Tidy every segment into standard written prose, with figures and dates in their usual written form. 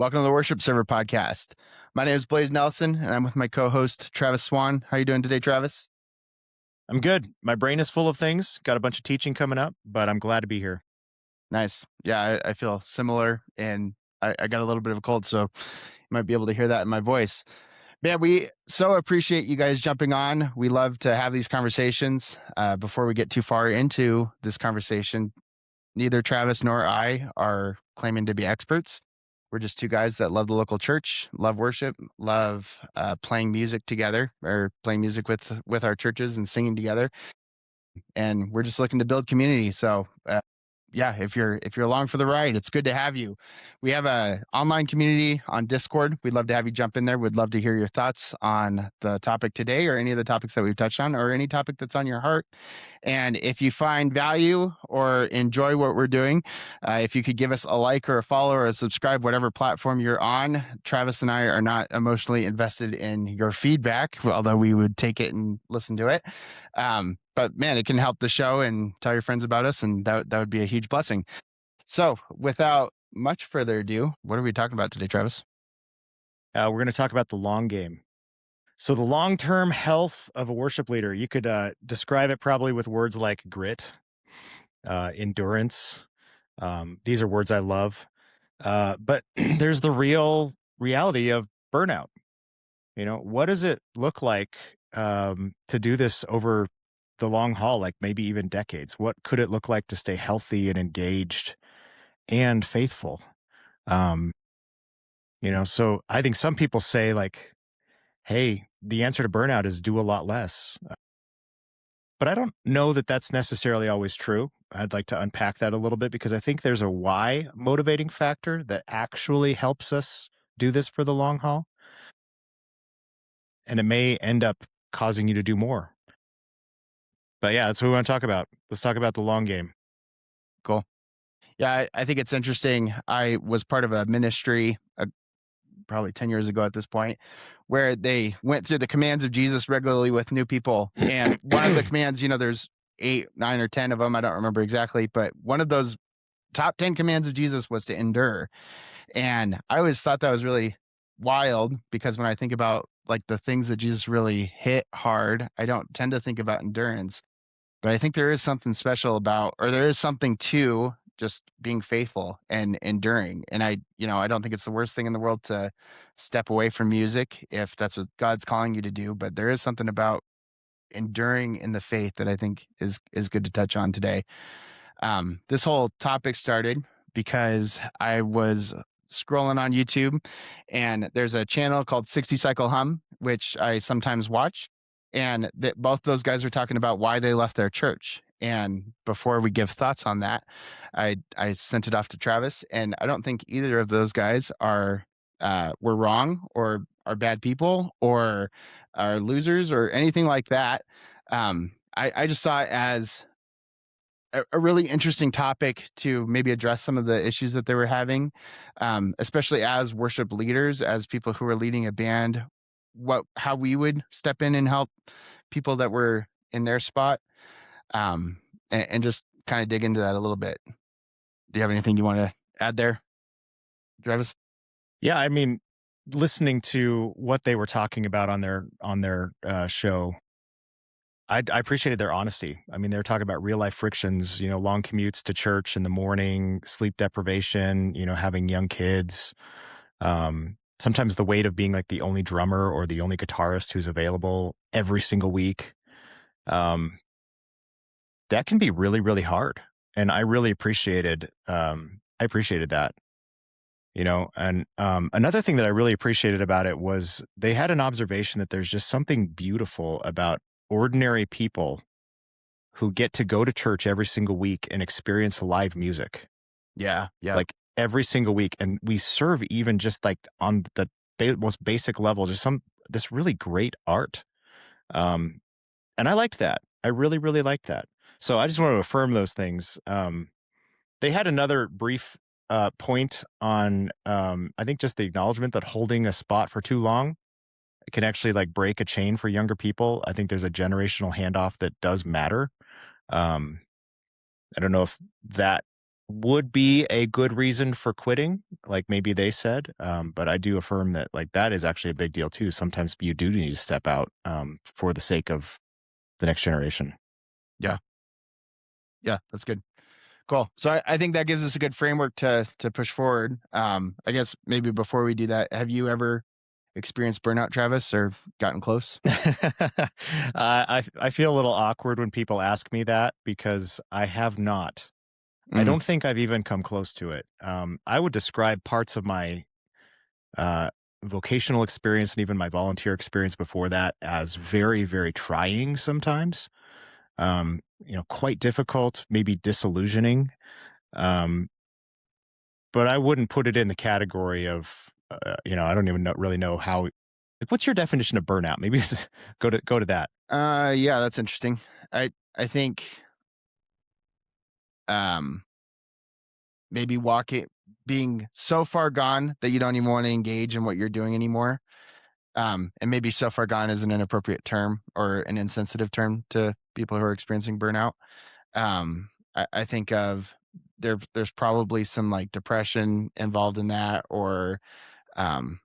Welcome to the Worship Server Podcast. My name is Blaise Nelson, and I'm with my co-host, Travis Swan. How are you doing today, Travis? I'm good. My brain is full of things. Got a bunch of teaching coming up, but I'm glad to be here. Nice. Yeah, I feel similar, and I got a little bit of a cold, so you might be able to hear that in my voice. Man, we so appreciate you guys jumping on. We love to have these conversations. Before we get too far into this conversation, neither Travis nor I are claiming to be experts. We're just two guys that love the local church, love worship, love playing music together, or playing music with our churches and singing together. And we're just looking to build community. So yeah, if you're along for the ride, it's good to have you. We have a online community on Discord. We'd love to have you jump in there. We'd love to hear your thoughts on the topic today, or any of the topics that we've touched on, or any topic that's on your heart. And if you find value or enjoy what we're doing, if you could give us a like or a follow or a subscribe, whatever platform you're on. Travis and I are not emotionally invested in your feedback, although we would take it and listen to it. But man, it can help the show, and tell your friends about us, and that would be a huge blessing. So without much further ado, what are we talking about today, Travis? We're going to talk about the long game. So the long-term health of a worship leader, you could describe it probably with words like grit, endurance. These are words I love. But there's the real reality of burnout. What does it look like to do this over the long haul, like maybe even decades? What could it look like to stay healthy and engaged and faithful? So I think some people say, like, hey, the answer to burnout is do a lot less. But I don't know that that's necessarily always true. I'd like to unpack that a little bit, because I think there's a why motivating factor that actually helps us do this for the long haul. And it may end up causing you to do more. But yeah, that's what we want to talk about. Let's talk about the long game. Cool. Yeah, I think it's interesting. I was part of a ministry probably 10 years ago at this point, where they went through the commands of Jesus regularly with new people. And one of the commands, there's 8, 9, or 10 of them. I don't remember exactly, but one of those top 10 commands of Jesus was to endure. And I always thought that was really wild, because when I think about like the things that Jesus really hit hard, I don't tend to think about endurance. But I think there is something special about, or there is something to just being faithful and enduring. And I don't think it's the worst thing in the world to step away from music if that's what God's calling you to do. But there is something about enduring in the faith that I think is good to touch on today. This whole topic started because I was scrolling on YouTube, and there's a channel called 60 Cycle Hum, which I sometimes watch. And that both those guys were talking about why they left their church. And before we give thoughts on that, I sent it off to Travis, and I don't think either of those guys were wrong, or are bad people, or are losers, or anything like that. I just saw it as a really interesting topic to maybe address some of the issues that they were having, especially as worship leaders, as people who are leading a band, how we would step in and help people that were in their spot, and just kind of dig into that a little bit. Do you have anything you want to add there, Travis? Yeah, I mean, listening to what they were talking about on their show, I appreciated their honesty. I mean, they were talking about real life frictions, long commutes to church in the morning, sleep deprivation, having young kids. Sometimes the weight of being like the only drummer or the only guitarist who's available every single week. That can be really, really hard. And I really appreciated that. And another thing that I really appreciated about it was they had an observation that there's just something beautiful about ordinary people who get to go to church every single week and experience live music. Yeah. Like every single week. And we serve even just like on the most basic level, just this really great art. And I liked that. I really, really liked that. So I just want to affirm those things. They had another brief point on, I think, just the acknowledgement that holding a spot for too long can actually like break a chain for younger people. I think there's a generational handoff that does matter. I don't know if that would be a good reason for quitting, like maybe they said. But I do affirm that like that is actually a big deal too. Sometimes you do need to step out for the sake of the next generation. Yeah. Yeah. That's good. Cool. So I think that gives us a good framework to push forward. I guess maybe before we do that, have you ever experienced burnout, Travis, or gotten close? I feel a little awkward when people ask me that because I have not. I Mm, don't think I've even come close to it. I would describe parts of my uh, vocational experience and even my volunteer experience before that as very, very trying sometimes. Quite difficult, maybe disillusioning. Um, but I wouldn't put it in the category of, I don't even really know how. Like, what's your definition of burnout? Maybe go to that. yeah, that's interesting. I think um maybe walking being so far gone that you don't even want to engage in what you're doing anymore. And maybe so far gone is an inappropriate term or an insensitive term to people who are experiencing burnout. I think of there's probably some like depression involved in that, or um,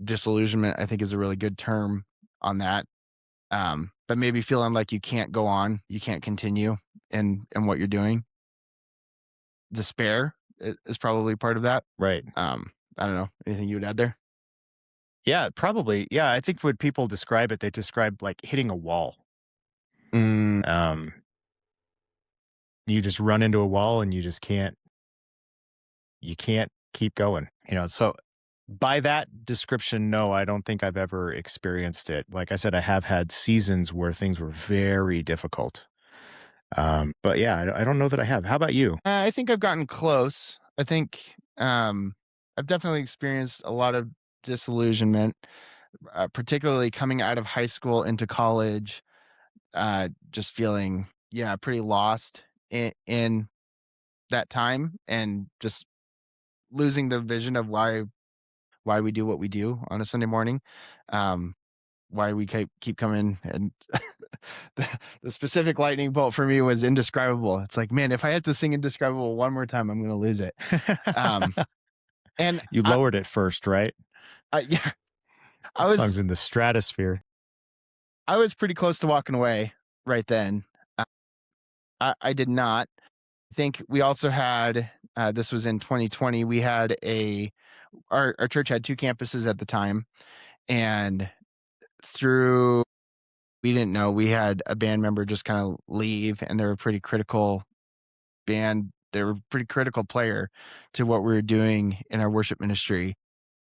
disillusionment. I think is a really good term on that. But maybe feeling like you can't go on, you can't continue in what you're doing. Despair is probably part of that. Right. I don't know. Anything you would add there? Yeah, probably. Yeah, I think when people describe it, they describe like hitting a wall. Mm, Um, you just run into a wall and you can't keep going. So by that description, no, I don't think I've ever experienced it. Like I said, I have had seasons where things were very difficult. But yeah, I don't know that I have. How about you? I think I've gotten close. I think I've definitely experienced a lot of disillusionment, particularly coming out of high school into college. Just feeling, yeah, pretty lost in that time, and just losing the vision of why we do what we do on a Sunday morning. Um, why we keep coming, and the specific lightning bolt for me was indescribable. It's like, man, if I had to sing indescribable one more time, I'm gonna lose it. Um, and You lowered it first, right? yeah, I That song's was in the stratosphere. I was pretty close to walking away right then. Uh, I did not. I think we also had this was in 2020. We had our church had two campuses at the time, and through we didn't know, we had a band member just kind of leave, and they were a pretty critical band. They were a pretty critical player to what we were doing in our worship ministry.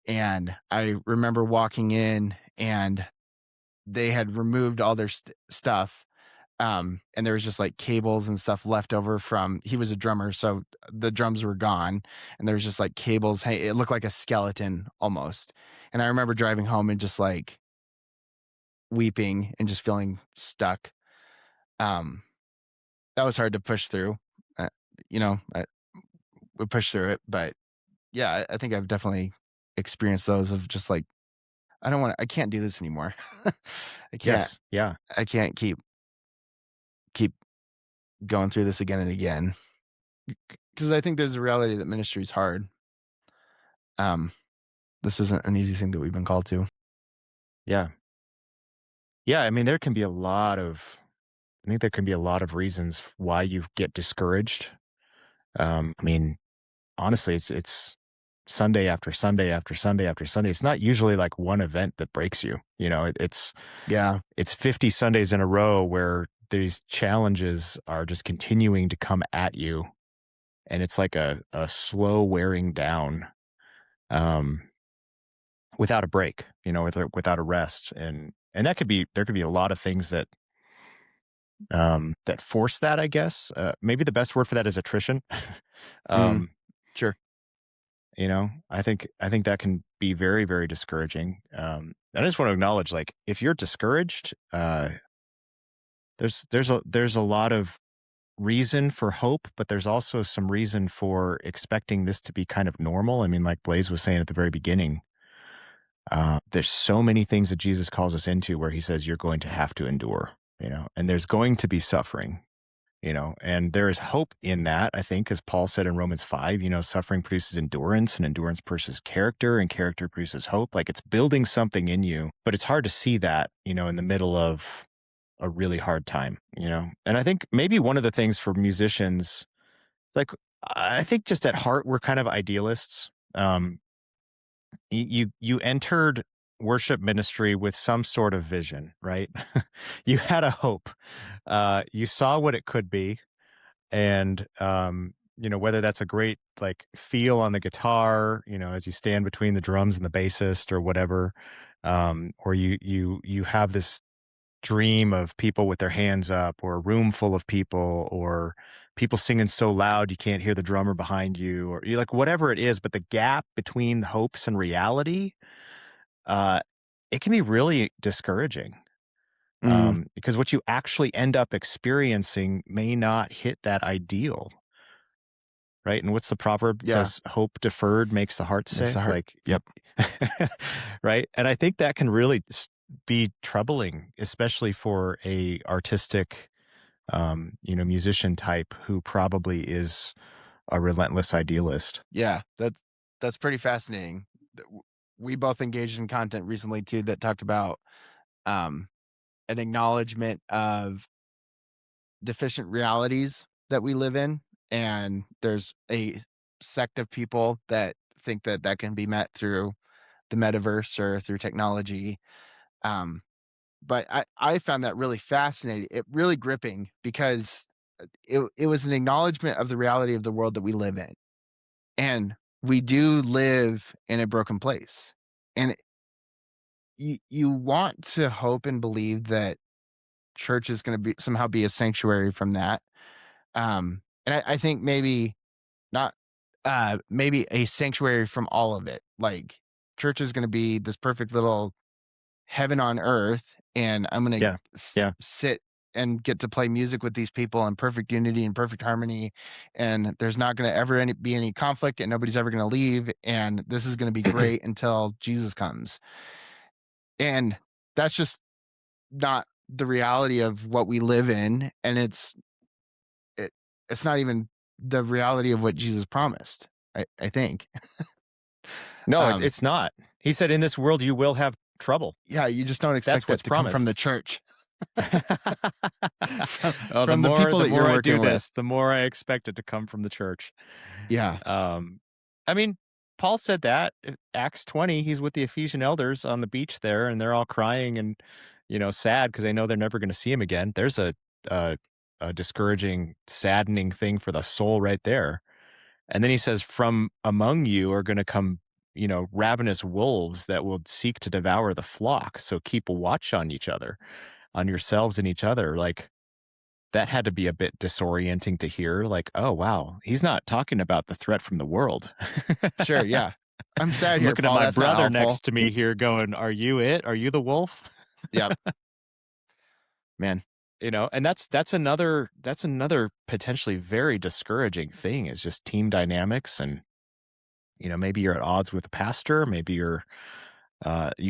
And I remember walking in, and they had removed all their stuff. And there was just like cables and stuff left over from, he was a drummer, so the drums were gone, and there was just like cables. Hey, it looked like a skeleton almost. And I remember driving home and just like weeping and just feeling stuck. Um, that was hard to push through. Uh, I would push through it, but yeah, I think I've definitely experienced those of just like, I can't do this anymore. I can't, Yes. Yeah. I can't keep going through this again and again, because I think there's a reality that ministry is hard. Um, this isn't an easy thing that we've been called to. Yeah. Yeah. I mean, I think there can be a lot of reasons why you get discouraged. I mean, honestly, it's Sunday after Sunday after Sunday after Sunday. It's not usually like one event that breaks you. Yeah. It's 50 Sundays in a row where these challenges are just continuing to come at you, and it's like a slow wearing down, um, without a break, without a rest, and there could be a lot of things that force that, I guess. Maybe the best word for that is attrition. Mm, um, sure. I think that can be very, very discouraging. I just want to acknowledge, like, if you're discouraged, there's a lot of reason for hope, but there's also some reason for expecting this to be kind of normal. I mean, like Blaise was saying at the very beginning, there's so many things that Jesus calls us into where he says you're going to have to endure, and there's going to be suffering. and there is hope in that, I think, as Paul said in Romans 5, suffering produces endurance, and endurance produces character, and character produces hope. Like, it's building something in you, but it's hard to see that, in the middle of a really hard time, And I think maybe one of the things for musicians, like, I think just at heart, we're kind of idealists. You entered worship ministry with some sort of vision, right? You had a hope. You saw what it could be, and whether that's a great like feel on the guitar, as you stand between the drums and the bassist or whatever, or you have this dream of people with their hands up, or a room full of people, or people singing so loud you can't hear the drummer behind you, or you like whatever it is, but the gap between hopes and reality, uh, it can be really discouraging, Mm, because what you actually end up experiencing may not hit that ideal, right? And what's the proverb? It yeah, says, "Hope deferred makes the heart makes the sick." heart. Like, Yep. right? And I think that can really be troubling, especially for a artistic, musician type who probably is a relentless idealist. Yeah, that's pretty fascinating. We both engaged in content recently too that talked about um, an acknowledgement of deficient realities that we live in, and there's a sect of people that think that that can be met through the metaverse or through technology. Um, but I found that really fascinating, it really gripping because it was an acknowledgement of the reality of the world that we live in, and we do live in a broken place, and you want to hope and believe that church is going to be somehow be a sanctuary from that. And I think maybe not, maybe a sanctuary from all of it. Like, church is going to be this perfect little heaven on earth, and I'm going Yeah. to Yeah. sit and get to play music with these people in perfect unity and perfect harmony. And there's not going to ever be any conflict, and nobody's ever going to leave. And this is going to be great until Jesus comes. And that's just not the reality of what we live in. And it, it's not even the reality of what Jesus promised, I think. No, it's Um, it's not. He said, "In this world you will have trouble." yeah, you just don't That's expect what's that to come from promised. the church, from, Oh, the from the more people the that more you're I do working with. this, the more I expect it to come from the church. Yeah. Um, I mean, Paul said that Acts 20, he's with the Ephesian elders on the beach there, and they're all crying and sad because they know they're never going to see him again. There's a a discouraging, saddening thing for the soul right there. And then he says, "From among you are going to come, ravenous wolves that will seek to devour the flock. So keep a watch on each other, on yourselves and each other." Like, that had to be a bit disorienting to hear. Like, oh, wow, he's not talking about the threat from the world. Sure, yeah. I'm sad I'm here, looking at Paul, my that's not brother helpful. next to me here going, "Are you it? Are you the wolf?" Yep, man. And that's another potentially very discouraging thing, is just team dynamics. And maybe you're at odds with the pastor, maybe you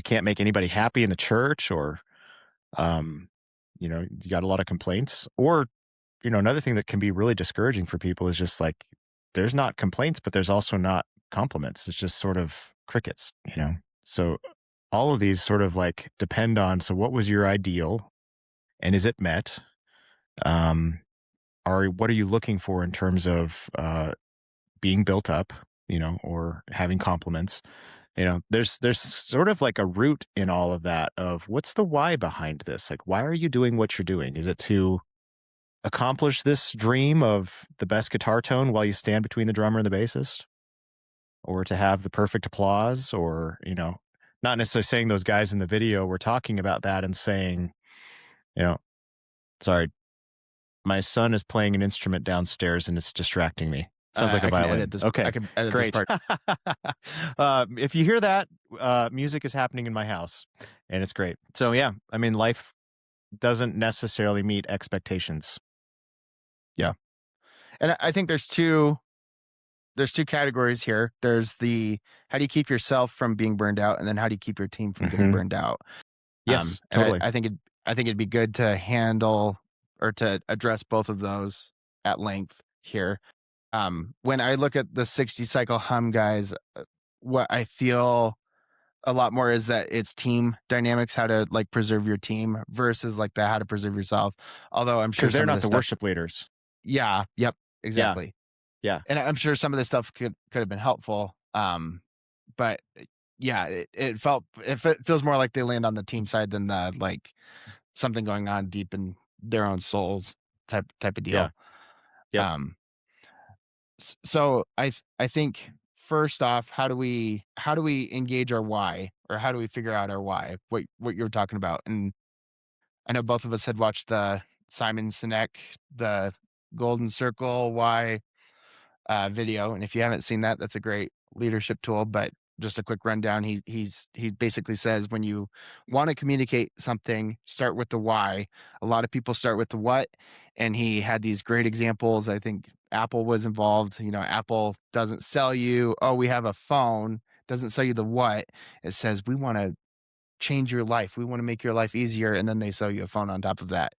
can't make anybody happy in the church, or um you got a lot of complaints. Or another thing that can be really discouraging for people is just like, there's not complaints, but there's also not compliments. It's just sort of crickets. So all of these sort of like depend on, so what was your ideal, and is it met? Um, what are you looking for in terms of being built up, or having compliments? There's sort of like a root in all of that of, what's the why behind this? Like, why are you doing what you're doing? Is it to accomplish this dream of the best guitar tone while you stand between the drummer and the bassist, or to have the perfect applause? Or not necessarily saying those guys in the video were talking about that and saying, you know sorry, my son is playing an instrument downstairs and it's distracting me. Sounds like a I can violin. edit this. I Okay, can edit this great. part. If you hear that, music is happening in my house, and it's great. So yeah, I mean, life doesn't necessarily meet expectations. Yeah, and I think there's two categories here. There's the how do you keep yourself from being burned out, and then how do you keep your team from getting Hmm. burned out. Yes, And totally. I think it'd be good to handle. or to address both of those at length here. When I look at the 60 cycle hum guys, what I feel a lot more is that it's team dynamics, how to like preserve your team versus like the how to preserve yourself. Although I'm sure because they're some of not this the stuff, worship leaders. yeah, yep, Yeah, exactly. yeah, And I'm sure some of this stuff could have been helpful. But yeah, it feels more like they land on the team side than the like something going on deep in their own souls type of yeah, deal. yep. Um, so I think first off, how do we engage our why, or how do we figure out our why? What you're talking about, and I know both of us had watched the Simon Sinek, the Golden Circle Why video, and if you haven't seen that, that's a great leadership tool. But just a quick rundown, he basically says when you want to communicate something, start with the why. A lot of people start with the what, and he had these great examples. I think Apple was involved. You know, Apple doesn't sell you, oh, we have a phone. Doesn't sell you the what. It says we want to change your life. We want to make your life easier, and then they sell you a phone on top of that.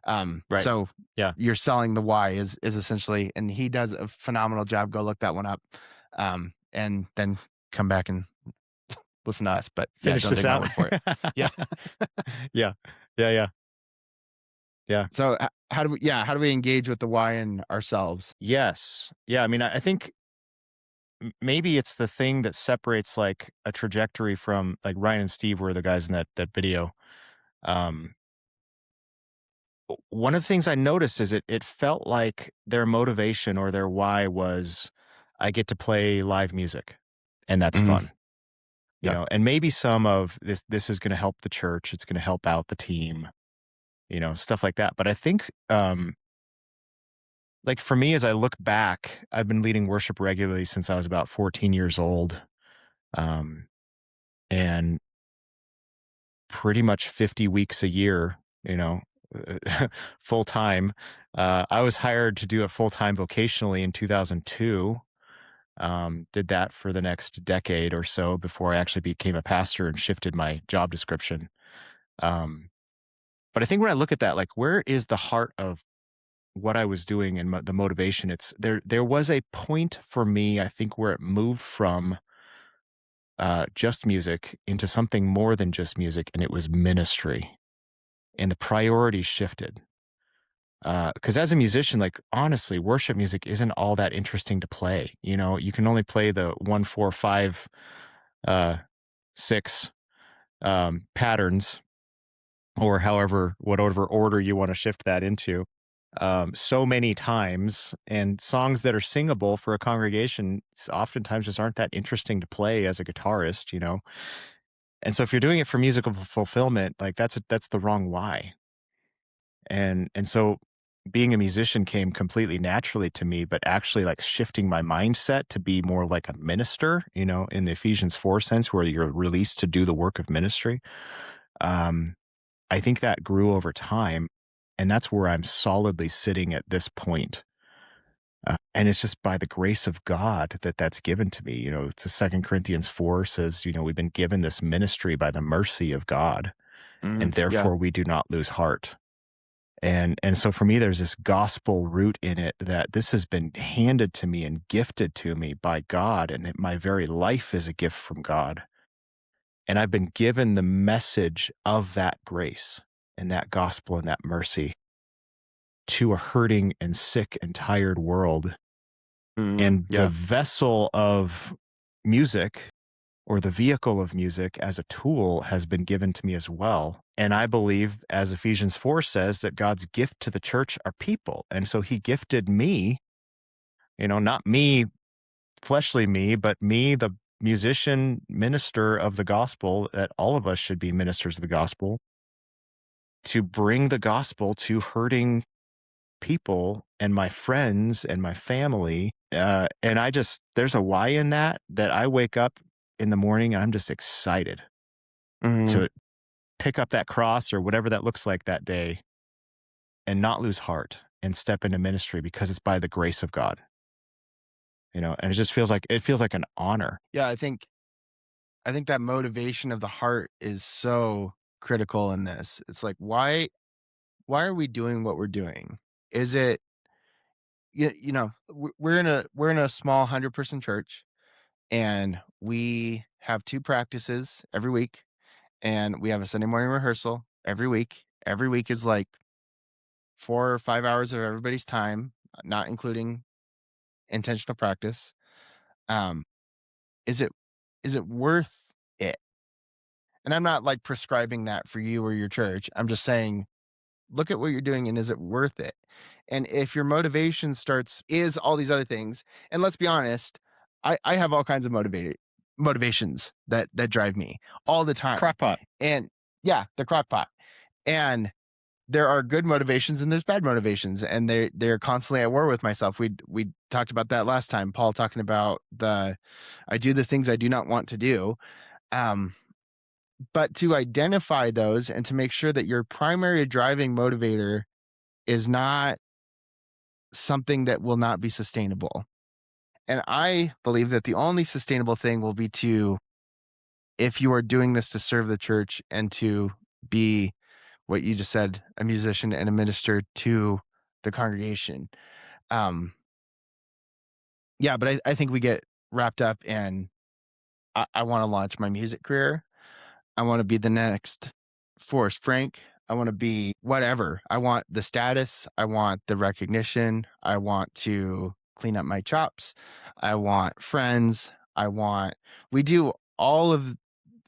Right. So Yeah. you're selling the why is essentially, and he does a phenomenal job. Go look that one up, and then come back and listen to us. But yeah, Finish don't this take my out. word for it. Yeah. Yeah. Yeah. Yeah. Yeah. So how do we engage with the why in ourselves? Yes. Yeah. I mean, I think maybe it's the thing that separates like a trajectory from like Ryan and Steve were the guys in that video. Um, One of the things I noticed is it felt like their motivation or their why was I get to play live music and that's Mhm. fun. Yep. And maybe some of this is going to help the church, it's going to help out the team, stuff like that. But I think like for me as I look back, I've been leading worship regularly since I was about 14 years old. Um and pretty much 50 weeks a year, you know, full time. I was hired to do it full time vocationally in 2002. Did that for the next decade or so before I actually became a pastor and shifted my job description. Um, but I think when I look at that, like, where is the heart of what I was doing and the motivation? It's there. There was a point for me, I think, where it moved from just music into something more than just music, and it was ministry. And the priorities shifted. Because as a musician, like honestly, worship music isn't all that interesting to play. You know, you can only play the 1, 4, 5, 6 patterns, or however, whatever order you want to shift that into, so many times. And songs that are singable for a congregation oftentimes just aren't that interesting to play as a guitarist. And so if you're doing it for musical fulfillment, like that's the wrong why. And so being a musician came completely naturally to me, but actually like shifting my mindset to be more like a minister, in the Ephesians 4 sense, where you're released to do the work of ministry. Um, I think that grew over time. And that's where I'm solidly sitting at this point. And it's just by the grace of God that that's given to me. It's a 2 Corinthians 4 says, we've been given this ministry by the mercy of God, and Yeah. therefore we do not lose heart. And so for me, there's this gospel root in it that this has been handed to me and gifted to me by God, and my very life is a gift from God. And I've been given the message of that grace and that gospel and that mercy to a hurting and sick and tired world. And the Yeah. vessel of music, or the vehicle of music as a tool, has been given to me as well. And I believe, as Ephesians 4 says, that God's gift to the church are people. And so he gifted me, not me, fleshly me, but me, the musician, minister of the gospel, that all of us should be ministers of the gospel, to bring the gospel to hurting people and my friends and my family. And there's a why in that I wake up in the morning and I'm just excited Mhm. to pick up that cross or whatever that looks like that day and not lose heart and step into ministry because it's by the grace of God, and it feels like an honor. Yeah, I think that motivation of the heart is so critical in this. It's like, why are we doing what we're doing? Is it we're in a small 100-person church, and we have 2 practices every week, and we have a Sunday morning rehearsal every week. Every week is like 4 or 5 hours of everybody's time, not including intentional practice. Um, is it is it worth it? And I'm not, like, prescribing that for you or your church. I'm just saying, look at what you're doing, and is it worth it? And if your motivation starts is all these other things, and let's be honest, I have all kinds of motivations that drive me all the time. Crockpot. And yeah, the crock pot. And there are good motivations and there's bad motivations, and they're constantly at war with myself. We talked about that last time. Paul talking about I do the things I do not want to do. Um, but to identify those and to make sure that your primary driving motivator is not something that will not be sustainable. And I believe that the only sustainable thing will be if you are doing this to serve the church and to be what you just said, a musician and a minister to the congregation. Um, yeah, but I think we get wrapped up in I want to launch my music career. I want to be the next Forrest Frank. I want to be whatever. I want the status. I want the recognition. I want to clean up my chops. I want friends. We do all of,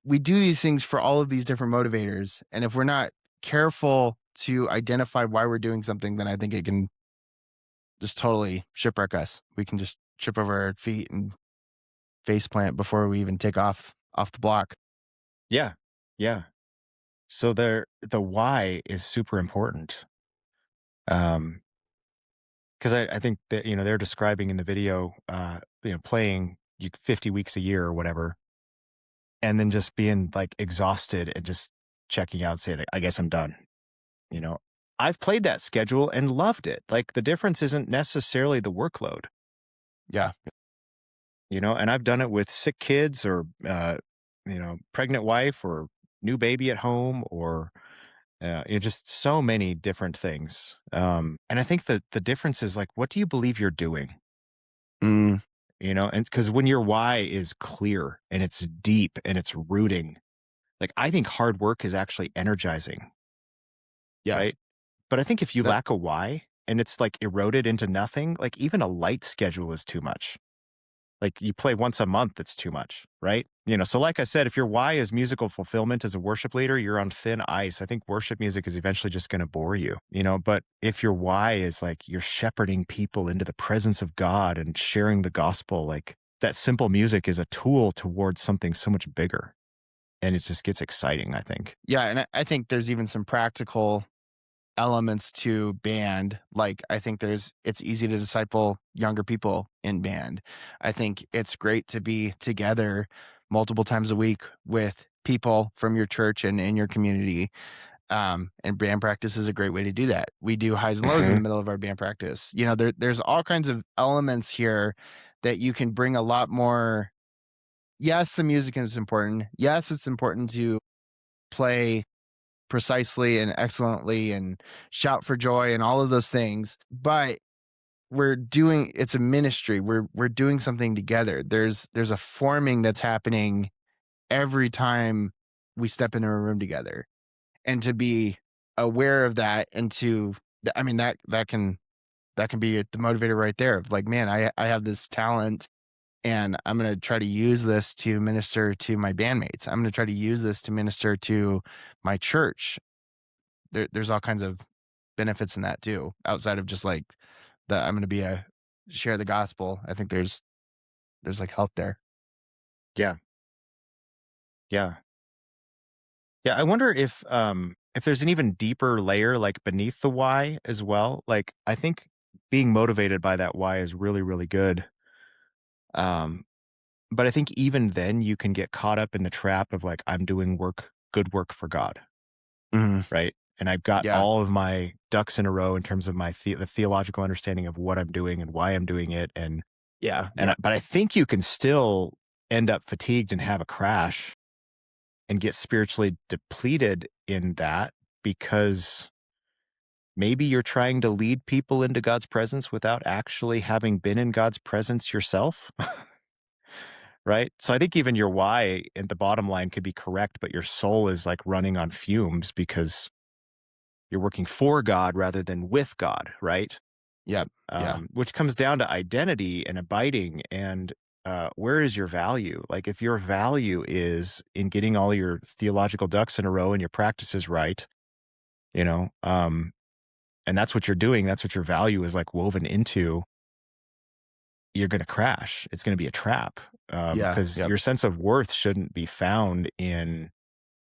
we do these things for all of these different motivators. And if we're not careful to identify why we're doing something, then I think it can just totally shipwreck us. We can just trip over our feet and face plant before we even take off the block. Yeah. Yeah. So the why is super important. Because I think that, they're describing in the video, playing 50 weeks a year or whatever, and then just being like exhausted and just checking out, saying, I guess I'm done. You know, I've played that schedule and loved it. Like the difference isn't necessarily the workload, Yeah. and I've done it with sick kids or, pregnant wife or new baby at home or, just so many different things. And I think that the difference is like, what do you believe you're doing? Mm, And because when your why is clear and it's deep and it's rooting, like I think hard work is actually energizing, yeah. right? But I think if you That lack a why and it's like eroded into nothing, like even a light schedule is too much. Like you play once a month, it's too much, right? So like I said, if your why is musical fulfillment as a worship leader, you're on thin ice. I think worship music is eventually just going to bore you, but if your why is like you're shepherding people into the presence of God and sharing the gospel, like that simple music is a tool towards something so much bigger. And it just gets exciting, I think. Yeah, and I think there's even some practical elements to band. Like I think it's easy to disciple younger people in band. I think it's great to be together multiple times a week with people from your church and in your community. And band practice is a great way to do that. We do highs and lows in the Mhm. middle of our band practice. There's all kinds of elements here that you can bring a lot more. Yes, the music is important. Yes, it's important to play precisely and excellently and shout for joy and all of those things, but it's a ministry. We're doing something together. There's a forming that's happening every time we step into a room together, and to be aware of that, and I mean, that can be the motivator right there of like, man, I have this talent, and I'm going to try to use this to minister to my bandmates. I'm going to try to use this to minister to my church. There's all kinds of benefits in that too, outside of just like I'm going to share the gospel. I think there's like health there. Yeah. Yeah. Yeah. I wonder if there's an even deeper layer like beneath the why as well. Like I think being motivated by that why is really, really good. Um, but I think even then you can get caught up in the trap of like, I'm doing good work for God. Mhm. Right. And I've got Yeah. all of my ducks in a row in terms of the theological understanding of what I'm doing and why I'm doing it. Yeah. Yeah. But I think you can still end up fatigued and have a crash and get spiritually depleted in that because maybe you're trying to lead people into God's presence without actually having been in God's presence yourself, right? So I think even your why at the bottom line could be correct, but your soul is like running on fumes because you're working for God rather than with God, right? Yep. Yeah. Which comes down to identity and abiding and where is your value? Like if your value is in getting all your theological ducks in a row and your practices right, you know, and that's what you're doing, that's what your value is like woven into, you're going to crash. It's going to be a trap Yeah. because Yep. your sense of worth shouldn't be found in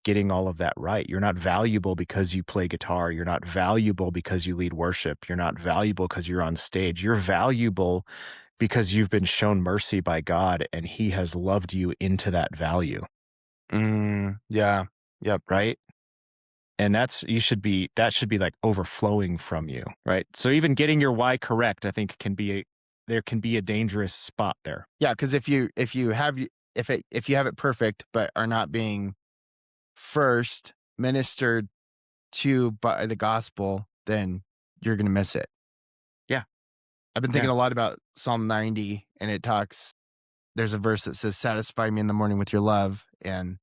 getting all of that right. You're not valuable because you play guitar. You're not valuable because you lead worship. You're not valuable because you're on stage. You're valuable because you've been shown mercy by God and he has loved you into that value, Yeah. Yep. right? And that should be like overflowing from you, right? So even getting your why correct, I think there can be a dangerous spot there. Yeah. Because if you have it perfect, but are not being first ministered to by the gospel, then you're going to miss it. Yeah. I've been thinking Yeah. a lot about Psalm 90, and there's a verse that says, "Satisfy me in the morning with your love." And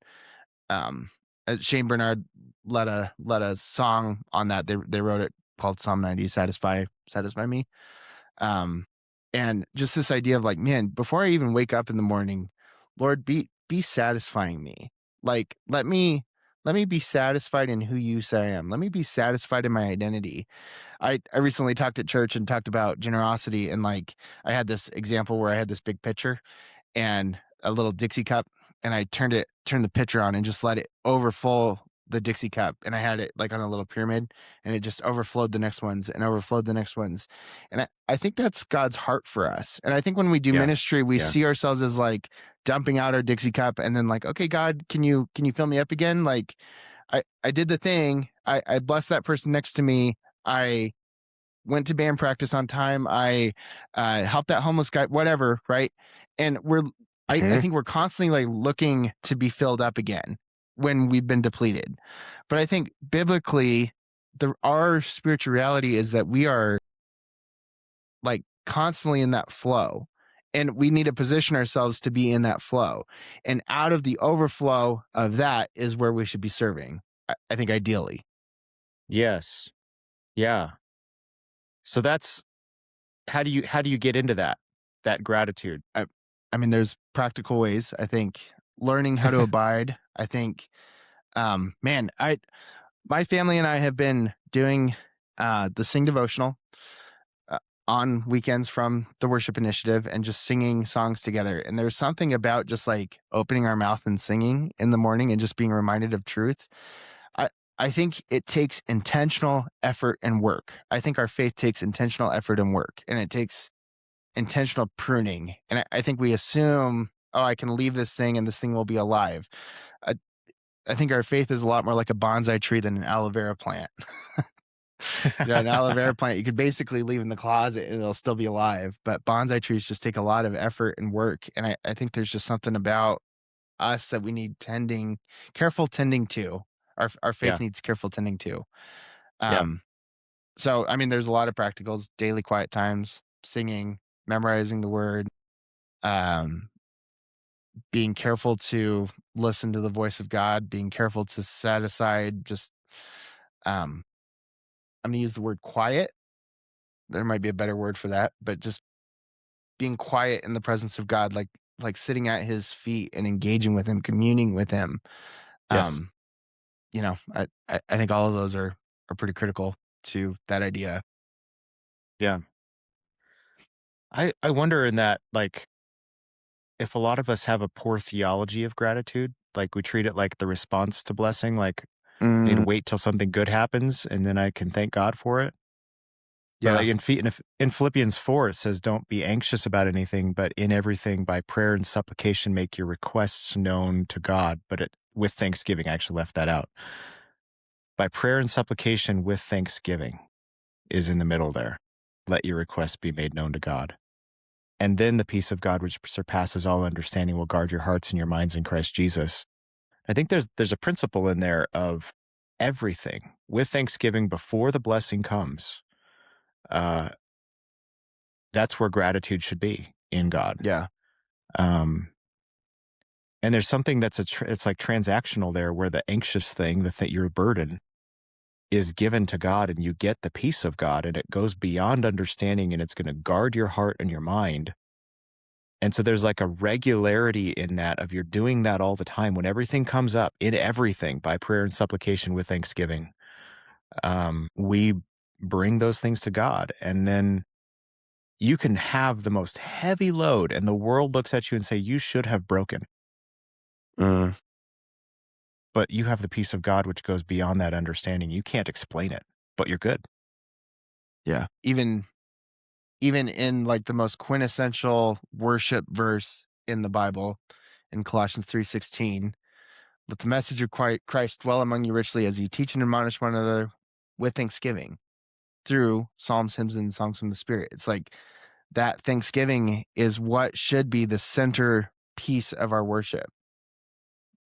Shane Bernard led a song on that. They wrote it called Psalm 90, "Satisfy Me." Um, and just this idea of like, man, before I even wake up in the morning, Lord, be satisfying me. Like, let me be satisfied in who you say I am. Let me be satisfied in my identity. I recently talked at church and talked about generosity, and like I had this example where I had this big pitcher and a little Dixie cup, and I turned the pitcher on and just let it overflow the Dixie cup, and I had it like on a little pyramid, and it just overflowed the next ones and overflowed the next ones. And I think that's God's heart for us. And I think when we do Yeah. ministry, we Yeah. see ourselves as like dumping out our Dixie cup and then like, okay, God, can you fill me up again? Like I did the thing. I blessed that person next to me. I went to band practice on time. I helped that homeless guy, whatever, right? And I Mhm. think we're constantly like looking to be filled up again when we've been depleted. But I think biblically, our spiritual reality is that we are like constantly in that flow. And we need to position ourselves to be in that flow. And out of the overflow of that is where we should be serving, I think ideally. Yes. Yeah. So that's how do you get into that gratitude? I, I mean, there's practical ways. I think learning how to abide. I think, man, my family and I have been doing the Sing devotional uh, on weekends from the worship initiative and just singing songs together. And there's something about just like opening our mouth and singing in the morning and just being reminded of truth. I I think it takes intentional effort and work. I think our faith takes intentional effort and work, and it takes intentional pruning. And I think we assume, oh, I can leave this thing and this thing will be alive. I, I think our faith is a lot more like a bonsai tree than an aloe vera plant. An aloe vera plant you could basically leave in the closet and it'll still be alive. But bonsai trees just take a lot of effort and work. And I think there's just something about us that we need careful tending to. Our faith Yeah. needs careful tending to. Yeah. Um, so I mean, there's a lot of practicals: daily quiet times, singing, memorizing the word, um, being careful to listen to the voice of God, being careful to set aside just um I'm gonna use the word quiet. There might be a better word for that, but just being quiet in the presence of God, like sitting at his feet and engaging with him, communing with him. Yes. Um, I think all of those are pretty critical to that idea. Yeah. I wonder in that, like, if a lot of us have a poor theology of gratitude, like we treat it like the response to blessing, like I need to Mm, wait till something good happens and then I can thank God for it. But yeah. like in Philippians 4, it says, "Don't be anxious about anything, but in everything by prayer and supplication make your requests known to God." But with thanksgiving, I actually left that out. By prayer and supplication with thanksgiving is in the middle there. Let your requests be made known to God. And then the peace of God, which surpasses all understanding, will guard your hearts and your minds in Christ Jesus. I think there's a principle in there of everything with thanksgiving before the blessing comes, uh, that's where gratitude should be in God. Yeah. Um, and there's something that's it's like transactional there, where the anxious thing, your burden, is given to God, and you get the peace of God, and it goes beyond understanding, and it's going to guard your heart and your mind. And so there's like a regularity in that, of you're doing that all the time when everything comes up, in everything, by prayer and supplication with thanksgiving. We bring those things to God, and then you can have the most heavy load, and the world looks at you and say, you should have broken, Mm, but you have the peace of God, which goes beyond that understanding. You can't explain it, but you're good. yeah. Even in like the most quintessential worship verse in the Bible, in Colossians 3:16, let the message of Christ dwell among you richly as you teach and admonish one another with thanksgiving through psalms, hymns, and songs from the Spirit. It's like that thanksgiving is what should be the center piece of our worship.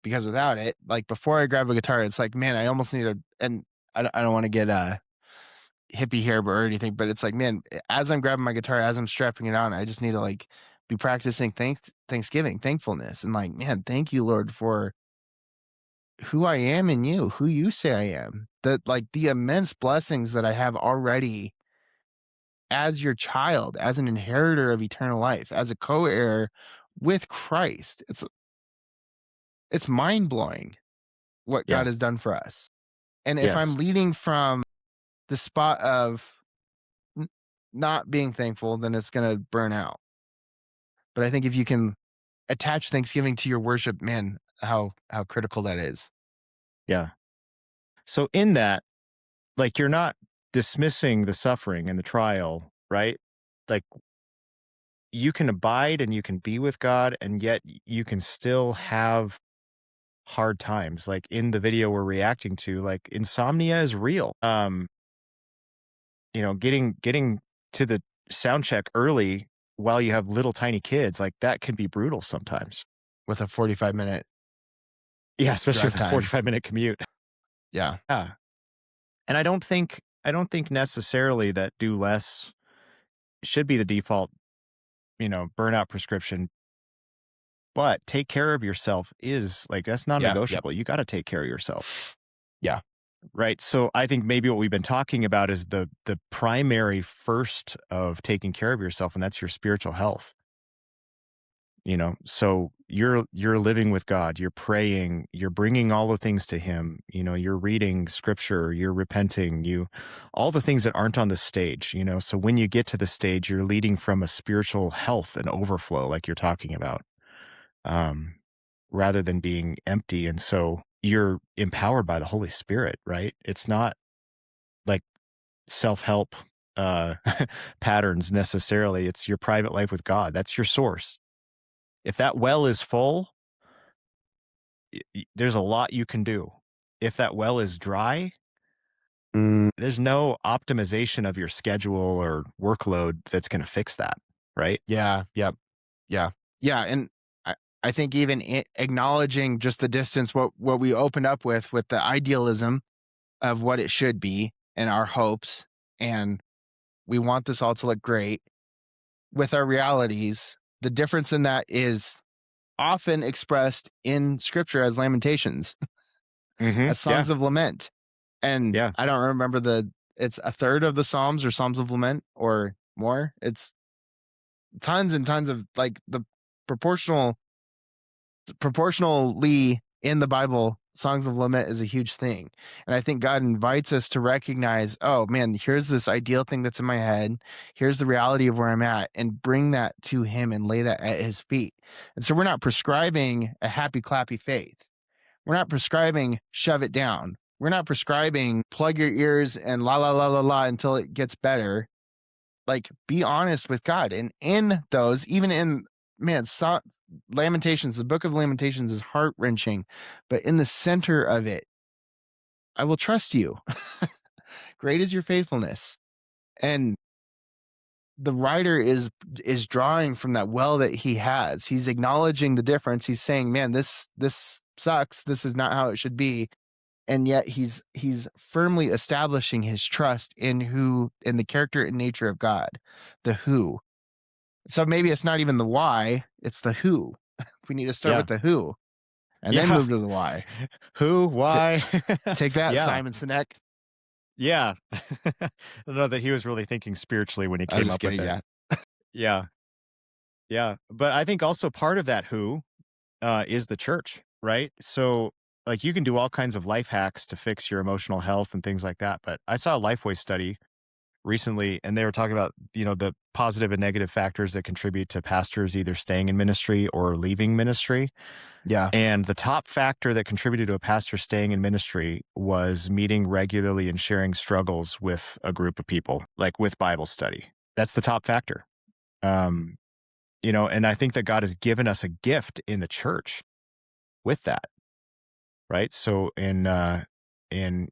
Because without it, like before I grab a guitar, it's like, man, I almost need a, and I don't want to get hippie here or anything, but it's like, man, as I'm grabbing my guitar, as I'm strapping it on, I just need to like be practicing Thanksgiving, thankfulness, and like, man, thank you, Lord, for who I am in you, who you say I am. That like the immense blessings that I have already as your child, as an inheritor of eternal life, as a co-heir with Christ. It's mind blowing what Yeah. God has done for us. And if I'm Yes. leading from the spot of n- not being thankful, then it's going to burn out. But I think if you can attach Thanksgiving to your worship, man, how critical that is. Yeah. So in that, like, you're not dismissing the suffering and the trial, right? Like, you can abide and you can be with God, and yet you can still have hard times. Like in the video we're reacting to, like, insomnia is real. Getting to the sound check early while you have little tiny kids, like, that can be brutal sometimes. With a 45-minute Yeah, especially drive with a time. 45-minute commute. Yeah. Yeah. And I don't think necessarily that do less should be the default, burnout prescription, but take care of yourself is like, that's Yeah. Yep. non-negotiable. You got to take care of yourself. Yeah. Right. So I think maybe what we've been talking about is the primary first of taking care of yourself, and that's your spiritual health. So you're living with God, you're praying, you're bringing all the things to him, you're reading scripture, you're repenting, all the things that aren't on the stage, so when you get to the stage, you're leading from a spiritual health and overflow, like you're talking about, um, rather than being empty. And so you're empowered by the Holy Spirit, right? It's not like self-help uh patterns necessarily. It's your private life with God. That's your source. If that well is full, there's a lot you can do. If that well is dry, Mm, there's no optimization of your schedule or workload that's going to fix that, right? yeah. Yep. Yeah. Yeah. And I think even acknowledging just the distance, what we opened up with the idealism of what it should be and our hopes, and we want this all to look great with our realities. The difference in that is often expressed in scripture as lamentations, as Yeah. songs of lament. And Yeah. I don't remember it's a third of the Psalms or Psalms of lament or more. It's tons and tons of like the proportionally in the Bible, songs of lament is a huge thing. And I think God invites us to recognize, oh man, here's this ideal thing that's in my head. Here's the reality of where I'm at, and bring that to him and lay that at his feet. And so we're not prescribing a happy clappy faith. We're not prescribing shove it down. We're not prescribing plug your ears and la la la la la until it gets better. Like, be honest with God. And in those, even in, man, Lamentations, the book of Lamentations is heart wrenching, but in the center of it, I will trust you. Great is your faithfulness. And the writer is drawing from that well that he has. He's acknowledging the difference. He's saying, man, this sucks. This is not how it should be. and yet he's firmly establishing his trust in the character and nature of God, the who. So maybe it's not even the why, it's the who. We need to start Yeah. with the who and then Yeah. move to the why. Who? Ta Why? Take that, Yeah. Simon Sinek. Yeah. I don't know that he was really thinking spiritually when he I was came just up with kidding, it. yeah. Yeah. Yeah. But I think also part of that who is the church, right? So, like, you can do all kinds of life hacks to fix your emotional health and things like that. But I saw a Lifeway study recently, and they were talking about, the positive and negative factors that contribute to pastors either staying in ministry or leaving ministry. Yeah, And the top factor that contributed to a pastor staying in ministry was meeting regularly and sharing struggles with a group of people, like with Bible study. That's the top factor. Um, and I think that God has given us a gift in the church with that, right? So in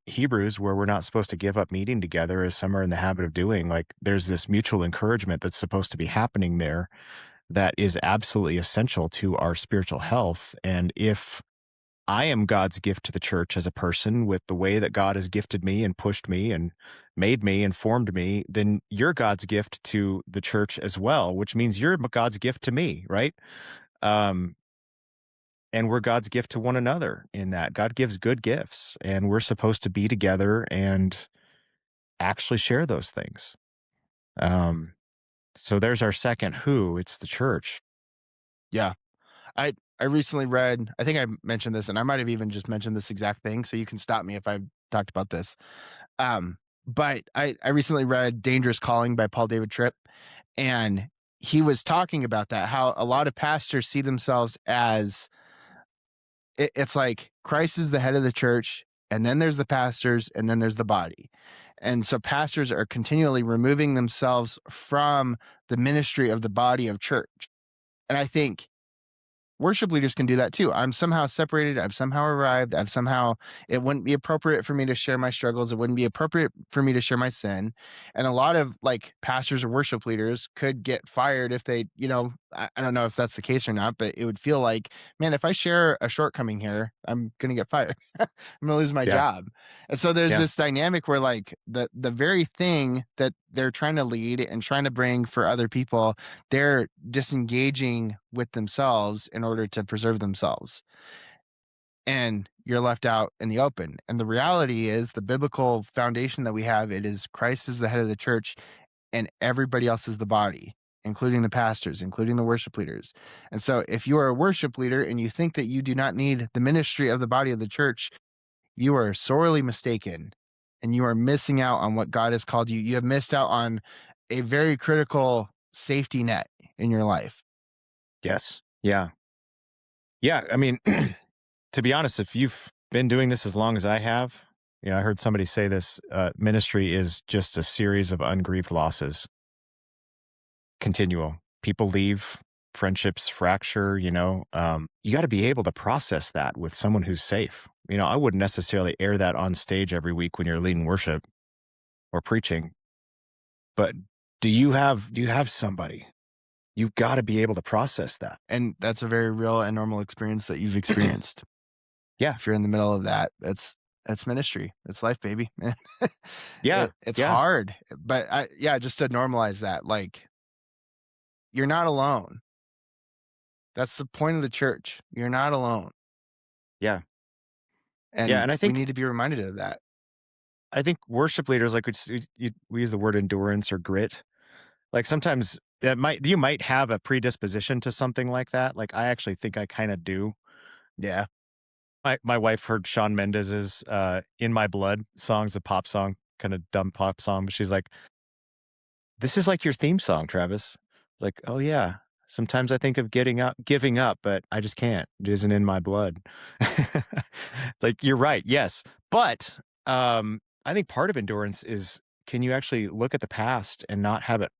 Hebrews, where we're not supposed to give up meeting together as some are in the habit of doing, like there's this mutual encouragement that's supposed to be happening there that is absolutely essential to our spiritual health. And if I am God's gift to the church as a person with the way that God has gifted me and pushed me and made me and formed me, then you're God's gift to the church as well, which means you're God's gift to me, right? Um, and we're God's gift to one another in that God gives good gifts and we're supposed to be together and actually share those things. Um, so there's our second who, it's the church. yeah. I recently read, I think I mentioned this, and I might have even just mentioned this exact thing, so you can stop me if I've talked about this. But I recently read Dangerous Calling by Paul David Tripp, and he was talking about that, how a lot of pastors see themselves as it's like Christ is the head of the church, and then there's the pastors, and then there's the body. And so pastors are continually removing themselves from the ministry of the body of church. And I think worship leaders can do that too. I'm somehow separated. I've somehow arrived. It wouldn't be appropriate for me to share my struggles. It wouldn't be appropriate for me to share my sin. And a lot of like pastors or worship leaders could get fired if they, I don't know if that's the case or not, but it would feel like, man, if I share a shortcoming here, I'm going to get fired. I'm going to lose my Yeah. job. And so there's Yeah. this dynamic where like the very thing that they're trying to lead and trying to bring for other people, they're disengaging with themselves in order to preserve themselves. And you're left out in the open. And the reality is the biblical foundation that we have, it is Christ is the head of the church and everybody else is the body, including the pastors, including the worship leaders. And so if you are a worship leader and you think that you do not need the ministry of the body of the church, you are sorely mistaken and you are missing out on what God has called you. You have missed out on a very critical safety net in your life. Yes. Yeah. Yeah. I mean, to be honest, if you've been doing this as long as I have, I heard somebody say this, ministry is just a series of ungrieved losses, continual. People leave, friendships fracture, you got to be able to process that with someone who's safe. I wouldn't necessarily air that on stage every week when you're leading worship or preaching, but do you have somebody? You've got to be able to process that. And that's a very real and normal experience that you've experienced. Yeah. If you're in the middle of that, that's ministry. It's life, baby. Yeah. It's Yeah. hard, but yeah, just to normalize that, like you're not alone. That's the point of the church. You're not alone. Yeah. Yeah. And And I we think need to be reminded of that. I think worship leaders, like we use the word endurance or grit. Like sometimes you might have a predisposition to something like that. Like I actually think I kind of do. Yeah. My wife heard Shawn Mendes's "In My Blood" song's a pop song, kind of dumb pop song, but she's like, "This is like your theme song, Travis." Like, oh yeah. Sometimes I think of giving up, but I just can't. It isn't in my blood. Like you're right, yes, but I think part of endurance is can you actually look at the past and not have it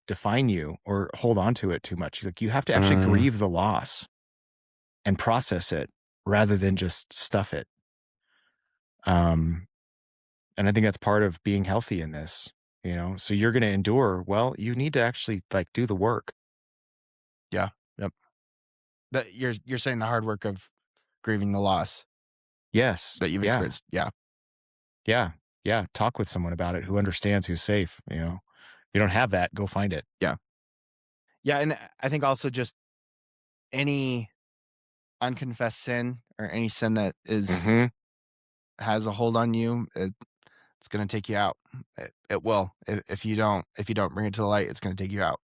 define you or hold on to it too much. Like you have to actually Mm, grieve the loss and process it rather than just stuff it. Um, and I think that's part of being healthy in this. So you're going to endure. Well, you need to actually like do the work. yeah. Yep. That you're saying the hard work of grieving the loss. Yes. that you've Yeah. experienced. Yeah. Yeah. Yeah. Talk with someone about it who understands, who's safe. If you don't have that, go find it. Yeah. Yeah, and I think also just any unconfessed sin or any sin that is Hmm. has a hold on you, it's gonna take you out. It will. If you don't bring it to the light, it's gonna take you out.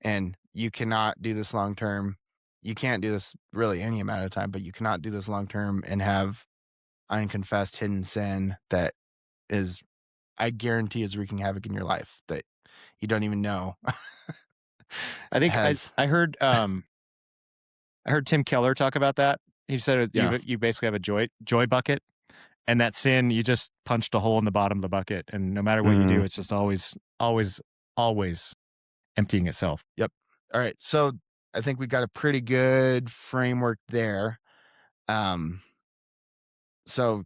And you cannot do this long term. You can't do this really any amount of time, but you cannot do this long term and have unconfessed hidden sin that is, I guarantee, is wreaking havoc in your life that you don't even know I think has. I heard Tim Keller talk about that. He said Yeah. you basically have a joy bucket, and that sin, you just punched a hole in the bottom of the bucket, and no matter what you do, Mhm. it's just always emptying itself. Yep. All right. So I think we got a pretty good framework there. Um, so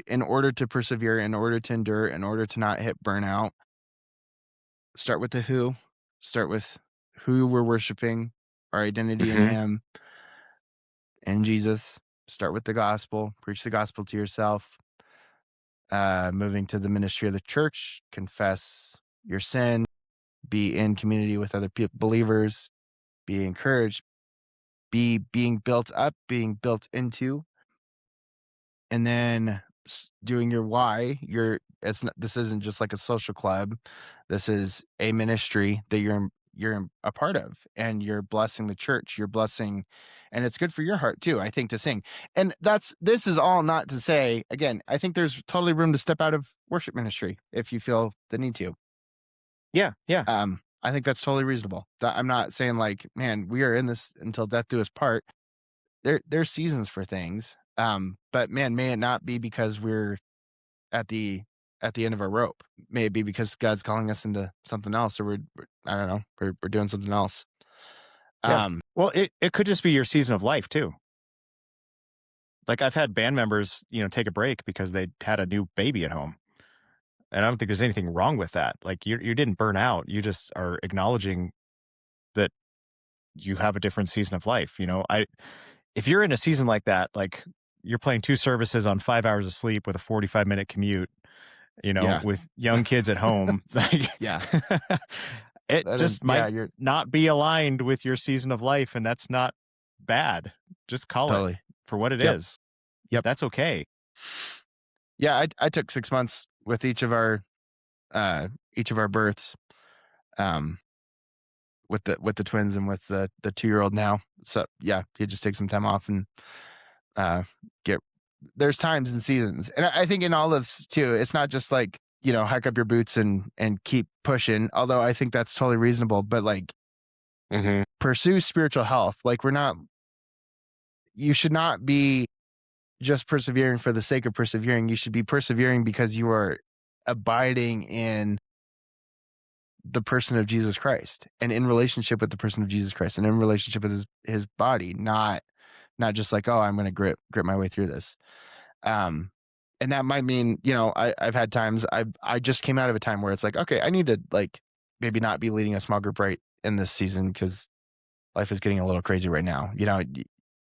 in order to persevere, in order to endure, in order to not hit burnout, start with the who, start with who we're worshiping, our identity in Hmm. him and Jesus. Start with the gospel, preach the gospel to yourself. Moving to the ministry of the church, confess your sin, be in community with other believers, be encouraged, be being built up, being built into, and then doing your why. This isn't just like a social club. This is a ministry that you're a part of, and you're blessing the church. You're blessing, and it's good for your heart too, I think, to sing. And this is all not to say, again, I think there's totally room to step out of worship ministry if you feel the need to. Yeah, yeah. I think that's totally reasonable. I'm not saying like, man, we are in this until death do us part. There's seasons for things. But man, may it not be because we're at the at the end of our rope. May it be because God's calling us into something else, or we're I don't know, we're doing something else. Yeah. Um, Well, it could just be your season of life too. Like I've had band members, take a break because they had a new baby at home. And I don't think there's anything wrong with that. Like you didn't burn out. You just are acknowledging that you have a different season of life. If you're in a season like that, like you're playing 2 services on 5 hours of sleep with a 45-minute commute, yeah, with young kids at home, like yeah, it that is, just yeah, might you're not be aligned with your season of life. And that's not bad. Just call it totally. for what it Yep, is. yep. That's okay. Yeah, I took 6 months with each of our births, um, with the twins and with the 2-year-old now. So yeah, you just take some time off and uh get there's times and seasons. And I think in all of this too, it's not just like, hike up your boots and keep pushing, although I think that's totally reasonable, but like Hmm. pursue spiritual health. Like you should not be just persevering for the sake of persevering. You should be persevering because you are abiding in the person of Jesus Christ and in relationship with the person of Jesus Christ and in relationship with his body, not just like, oh, I'm going to grip my way through this. Um, and that might mean, I've had times I just came out of a time where it's like, okay, I need to like maybe not be leading a small group right in this season because life is getting a little crazy right now.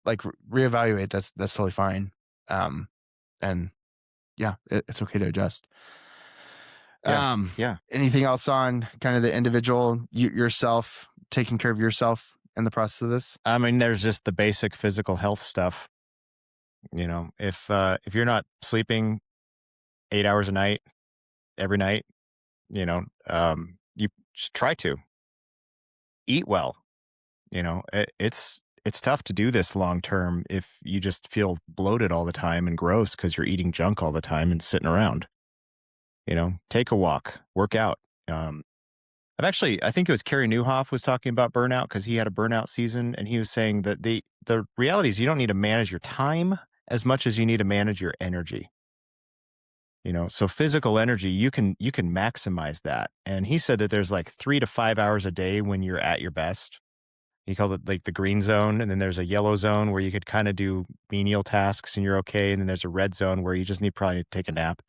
Like reevaluate. That's totally fine. Um, and yeah, it's okay to adjust. Yeah. Um, Yeah. Anything else on kind of the individual, yourself, taking care of yourself in the process of this? I mean, there's just the basic physical health stuff. If you're not sleeping 8 hours a night every night, you just try to eat well. It's tough to do this long term if you just feel bloated all the time and gross because you're eating junk all the time and sitting around. Take a walk, work out. I think it was Carey Nieuwhof was talking about burnout because he had a burnout season, and he was saying that the reality is you don't need to manage your time as much as you need to manage your energy. So physical energy, you can maximize that. And he said that there's like 3 to 5 hours a day when you're at your best. He called it like the green zone, and then there's a yellow zone where you could kind of do menial tasks and you're okay, and then there's a red zone where you just need probably to take a nap.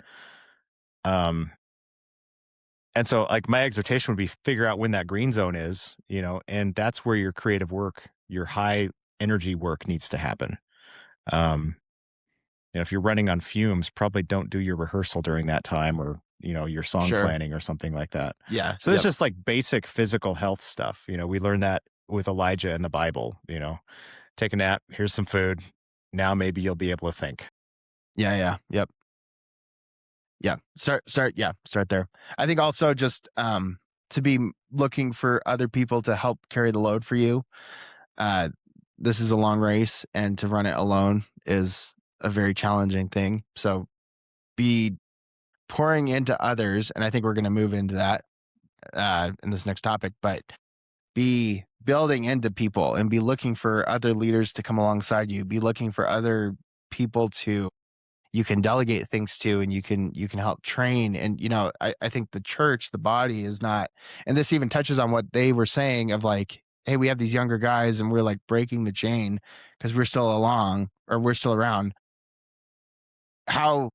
Um, And so, like, my exhortation would be figure out when that green zone is, and that's where your creative work, your high energy work needs to happen. Um, If you're running on fumes, probably don't do your rehearsal during that time, or, your song Sure. planning or something like that. Yeah. So it's Yep. just like basic physical health stuff. We learn that with Elijah in the Bible, take a nap, here's some food. Now maybe you'll be able to think. Yeah. Yeah. Yep. Yeah. Start. Yeah. Start there. I think also just to be looking for other people to help carry the load for you. Uh, this is a long race, and to run it alone is a very challenging thing. So be pouring into others, and I think we're going to move into that in this next topic. But be building into people and be looking for other leaders to come alongside you. Be looking for other people to you can delegate things to, and you can help train. And I think the church, the body is not, and this even touches on what they were saying of like, hey, we have these younger guys and we're like breaking the chain because we're still along or we're still around. How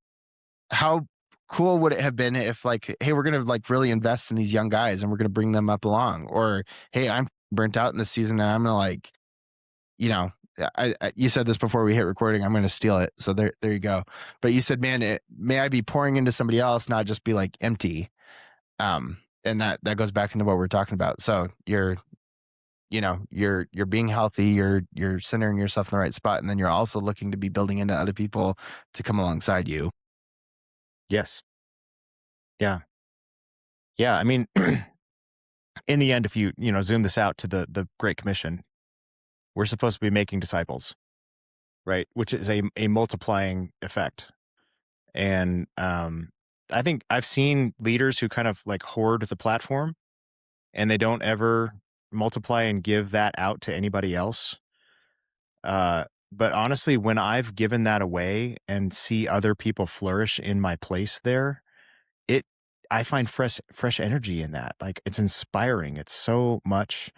how cool would it have been if like, hey, we're gonna like really invest in these young guys and we're gonna bring them up along, or hey, I'm burnt out in this season and I'm gonna like, you know, you said this before we hit recording. I'm going to steal it. So there you go. But you said, man, may I be pouring into somebody else, not just be like empty. And that goes back into what we're talking about. So you're being healthy. You're centering yourself in the right spot, and then you're also looking to be building into other people to come alongside you. Yes. Yeah. Yeah. I mean, in the end, if you zoom this out to the Great Commission, we're supposed to be making disciples, right? Which is a multiplying effect. And I think I've seen leaders who kind of like hoard the platform, and they don't ever multiply and give that out to anybody else. But honestly, when I've given that away and see other people flourish in my place there, it I find fresh energy in that. Like, it's inspiring. It's so much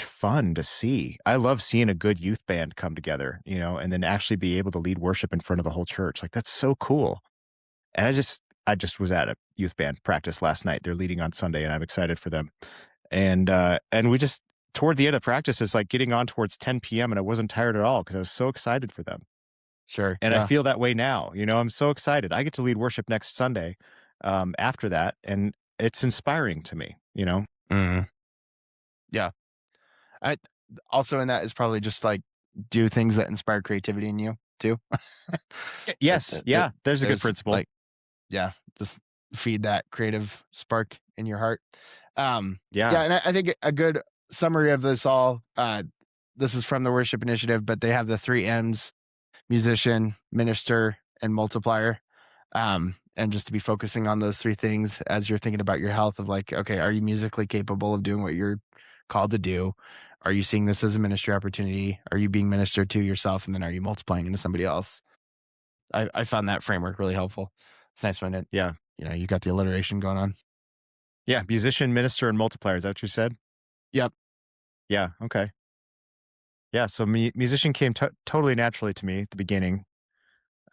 fun to see. I love seeing a good youth band come together, and then actually be able to lead worship in front of the whole church. Like, that's so cool. And I just was at a youth band practice last night. They're leading on Sunday, and I'm excited for them. And we just toward the end of practice, it's like getting on towards 10 p.m. and I wasn't tired at all because I was so excited for them. Sure. And I Yeah. feel that way now. I'm so excited. I get to lead worship next Sunday after that, and it's inspiring to me. Mhm. Yeah. I also in that is probably just like do things that inspire creativity in you too. Yes, yeah, there's a good There's principle. like, yeah, just feed that creative spark in your heart. Yeah, Yeah, and I think a good summary of this all, this is from the Worship Initiative, but they have the three M's: musician, minister, and multiplier. And just to be focusing on those three things as you're thinking about your health of like, okay, are you musically capable of doing what you're called to do? Are you seeing this as a ministry opportunity? Are you being ministered to yourself? And then are you multiplying into somebody else? I found that framework really helpful. It's nice when yeah, you got the alliteration going on. yeah. Musician, minister, and multiplier. Is that what you said? Yep. Yeah. Okay. Yeah. So musician came totally naturally to me at the beginning.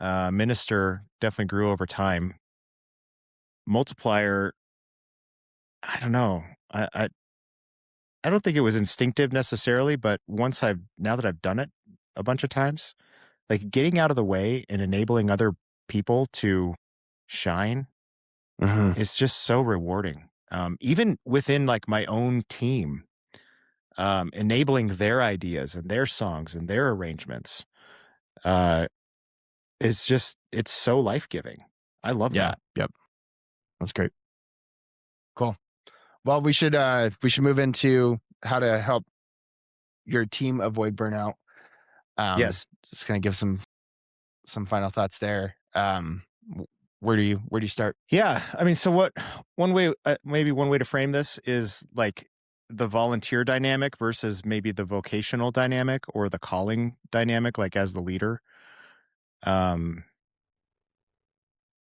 Minister definitely grew over time. Multiplier, I don't know. I don't think it was instinctive necessarily, but now that I've done it a bunch of times, like getting out of the way and enabling other people to shine Hmm. is just so rewarding. Even within like my own team, enabling their ideas and their songs and their arrangements, uh, it's so life giving. I love Yeah. that. Yep. That's great. Cool. Well, we should move into how to help your team avoid burnout. Yes. Just gonna give some final thoughts there. Where do you start? Yeah. I mean, so maybe one way to frame this is like the volunteer dynamic versus maybe the vocational dynamic or the calling dynamic, like as the leader. Um,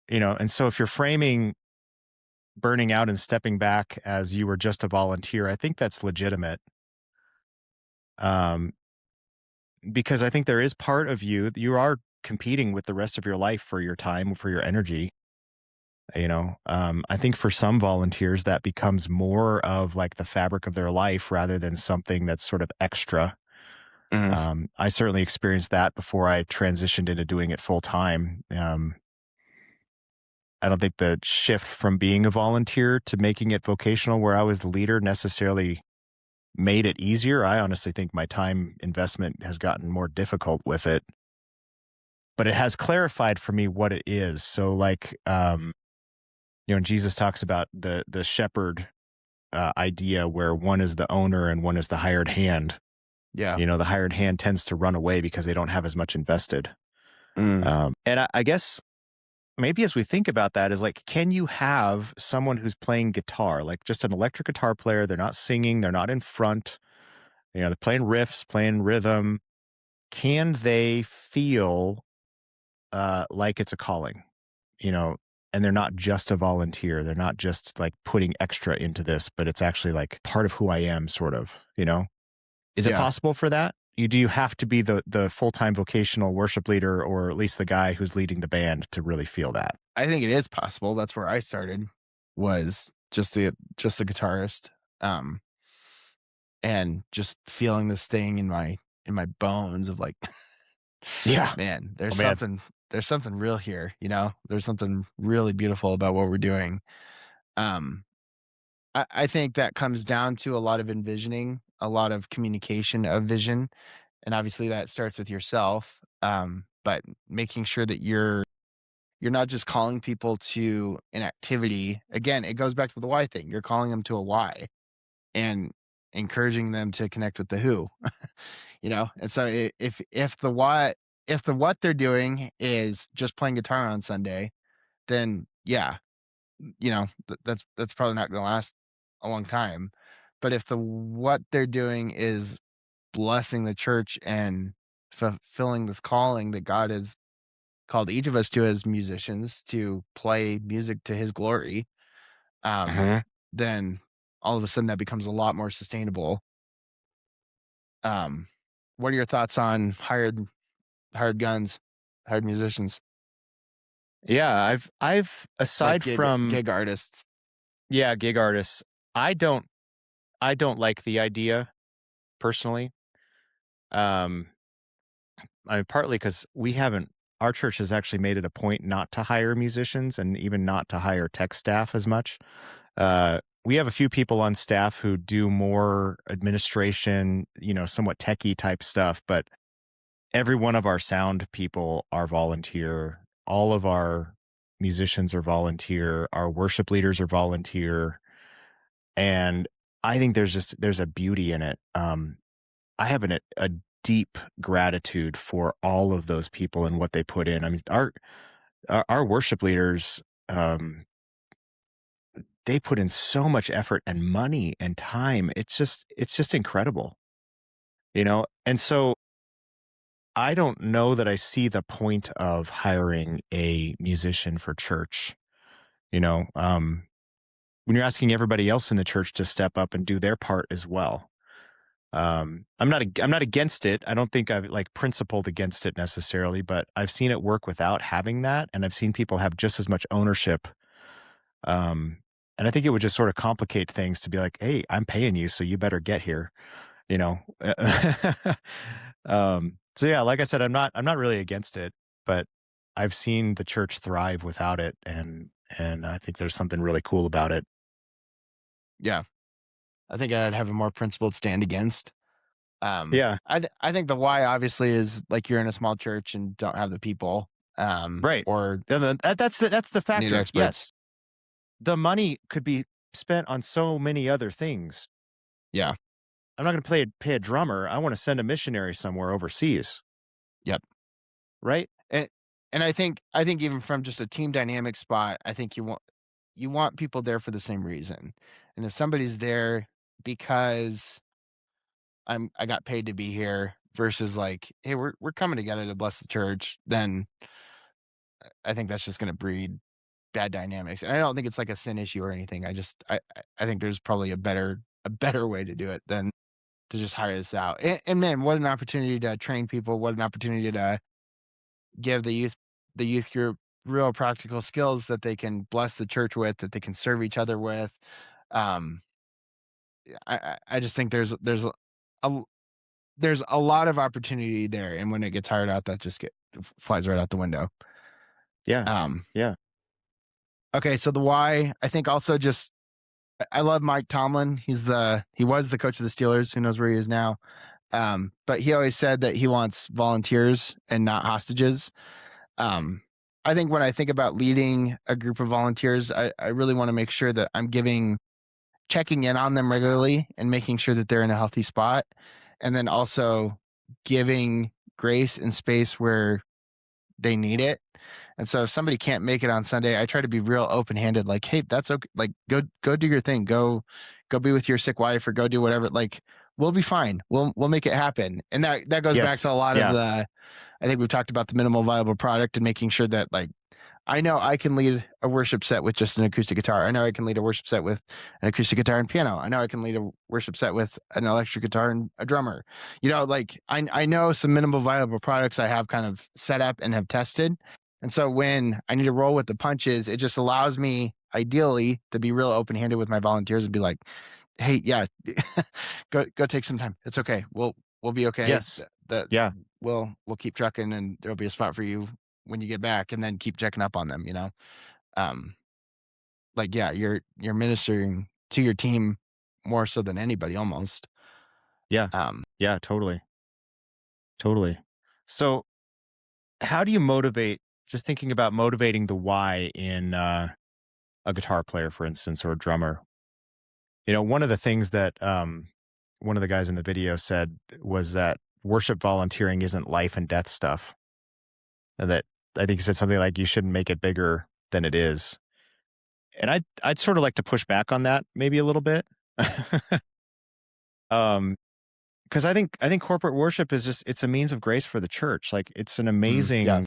and so if you're framing burning out and stepping back as you were just a volunteer, I think that's legitimate. Um, because I think there is part of you are competing with the rest of your life for your time, for your energy. I think for some volunteers that becomes more of like the fabric of their life rather than something that's sort of extra. Mm, I certainly experienced that before I transitioned into doing it full time. I don't think the shift from being a volunteer to making it vocational where I was the leader necessarily made it easier. I honestly think my time investment has gotten more difficult with it, but it has clarified for me what it is. So like, Jesus talks about the shepherd idea where one is the owner and one is the hired hand. yeah. The hired hand tends to run away because they don't have as much invested. Mm, And I guess maybe as we think about that is like, can you have someone who's playing guitar, like just an electric guitar player? They're not singing, they're not in front, they're playing riffs, playing rhythm. Can they feel like it's a calling, you know, and they're not just a volunteer. They're not just like putting extra into this, but it's actually like part of who I am, sort of. Is it yeah. possible for that? Do you have to be the full-time vocational worship leader or at least the guy who's leading the band to really feel that? I think it is possible. That's where I started, was just the guitarist, um, and just feeling this thing in my bones of like, Yeah. man, Oh man. there's something real here, you know? There's something really beautiful about what we're doing. Um, I think that comes down to a lot of envisioning, a lot of communication of vision, and obviously that starts with yourself, but making sure that you're not just calling people to an activity. Again, it goes back to the why thing. You're calling them to a why and encouraging them to connect with the who, you know? And so if the what they're doing is just playing guitar on Sunday, then yeah, that's probably not going to last a long time. But if the what they're doing is blessing the church and fulfilling this calling that God has called each of us to as musicians to play music to his glory, um, Mhm. then all of a sudden that becomes a lot more sustainable. Um, what are your thoughts on hired guns, hired musicians, Yeah, I've like aside from gig artists? yeah, gig artists, I don't I don't like the idea personally. Um I mean, partly because we haven't our church has actually made it a point not to hire musicians and even not to hire tech staff as much. We have a few people on staff who do more administration, somewhat techie type stuff, but every one of our sound people are volunteer. All of our musicians are volunteer. Our worship leaders are volunteer. And I think there's a beauty in it. I have a deep gratitude for all of those people and what they put in. I mean, our worship leaders, they put in so much effort and money and time. It's just incredible. And so I don't know that I see the point of hiring a musician for church. You know, when you're asking everybody else in the church to step up and do their part as well. I'm not against it. I don't think I've like principled against it necessarily, but I've seen it work without having that, and I've seen people have just as much ownership. Um, and I think it would just sort of complicate things to be like, "Hey, I'm paying you, so you better get here." You know. So yeah, like I said, I'm not really against it, but I've seen the church thrive without it, and I think there's something really cool about it. Yeah, I think I'd have a more principled stand against. Yeah, I think the why obviously is like you're in a small church and don't have the people, right. or That's the need factor. experts. Yes, the money could be spent on so many other things. Yeah. I'm not going to pay a drummer. I want to send a missionary somewhere overseas, Yep. right? And I think even from just a team dynamic spot, I think you want people there for the same reason. And if somebody's there because I got paid to be here versus like, hey, we're coming together to bless the church, then I think that's just going to breed bad dynamics. And I don't think it's like a sin issue or anything. I think there's probably a better way to do it than to just hire this out. And man, what an opportunity to train people, what an opportunity to give the youth group real practical skills that they can bless the church with, that they can serve each other with. Um, I just think there's a there's a lot of opportunity there, and when it gets hired out, that just flies right out the window. Yeah. Um, Yeah. okay, so the why, I think also just I love Mike Tomlin. He was the coach of the Steelers. Who knows where he is now? But he always said that he wants volunteers and not hostages. Um, I think when I think about leading a group of volunteers, I really want to make sure that I'm checking in on them regularly and making sure that they're in a healthy spot. And then also giving grace and space where they need it. And so if somebody can't make it on Sunday, I try to be real open handed, like, hey, that's okay. Like go do your thing. Go be with your sick wife or go do whatever. Like we'll be fine. We'll make it happen. And that goes back to Yes. a lot of Yeah. the I think we've talked about the minimal viable product and making sure that like I know I can lead a worship set with just an acoustic guitar. I know I can lead a worship set with an acoustic guitar and piano. I know I can lead a worship set with an electric guitar and a drummer. Like I know some minimal viable products I have kind of set up and have tested. And so when I need to roll with the punches, it just allows me ideally to be real open handed with my volunteers and be like, hey, yeah, go take some time. It's okay. We'll be okay. Yes. The Yeah. we'll keep trucking and there'll be a spot for you when you get back and then keep checking up on them, um like yeah, you're ministering to your team more so than anybody almost. Yeah. um Yeah. Totally. Totally. So, how do you motivate? Just thinking about motivating the why in a guitar player, for instance, or a drummer. One of the things that one of the guys in the video said was that worship volunteering isn't life and death stuff. And that I think he said something like you shouldn't make it bigger than it is. And I'd sort of like to push back on that maybe a little bit. um, because I think corporate worship is just it's a means of grace for the church. Like it's an yeah, amazing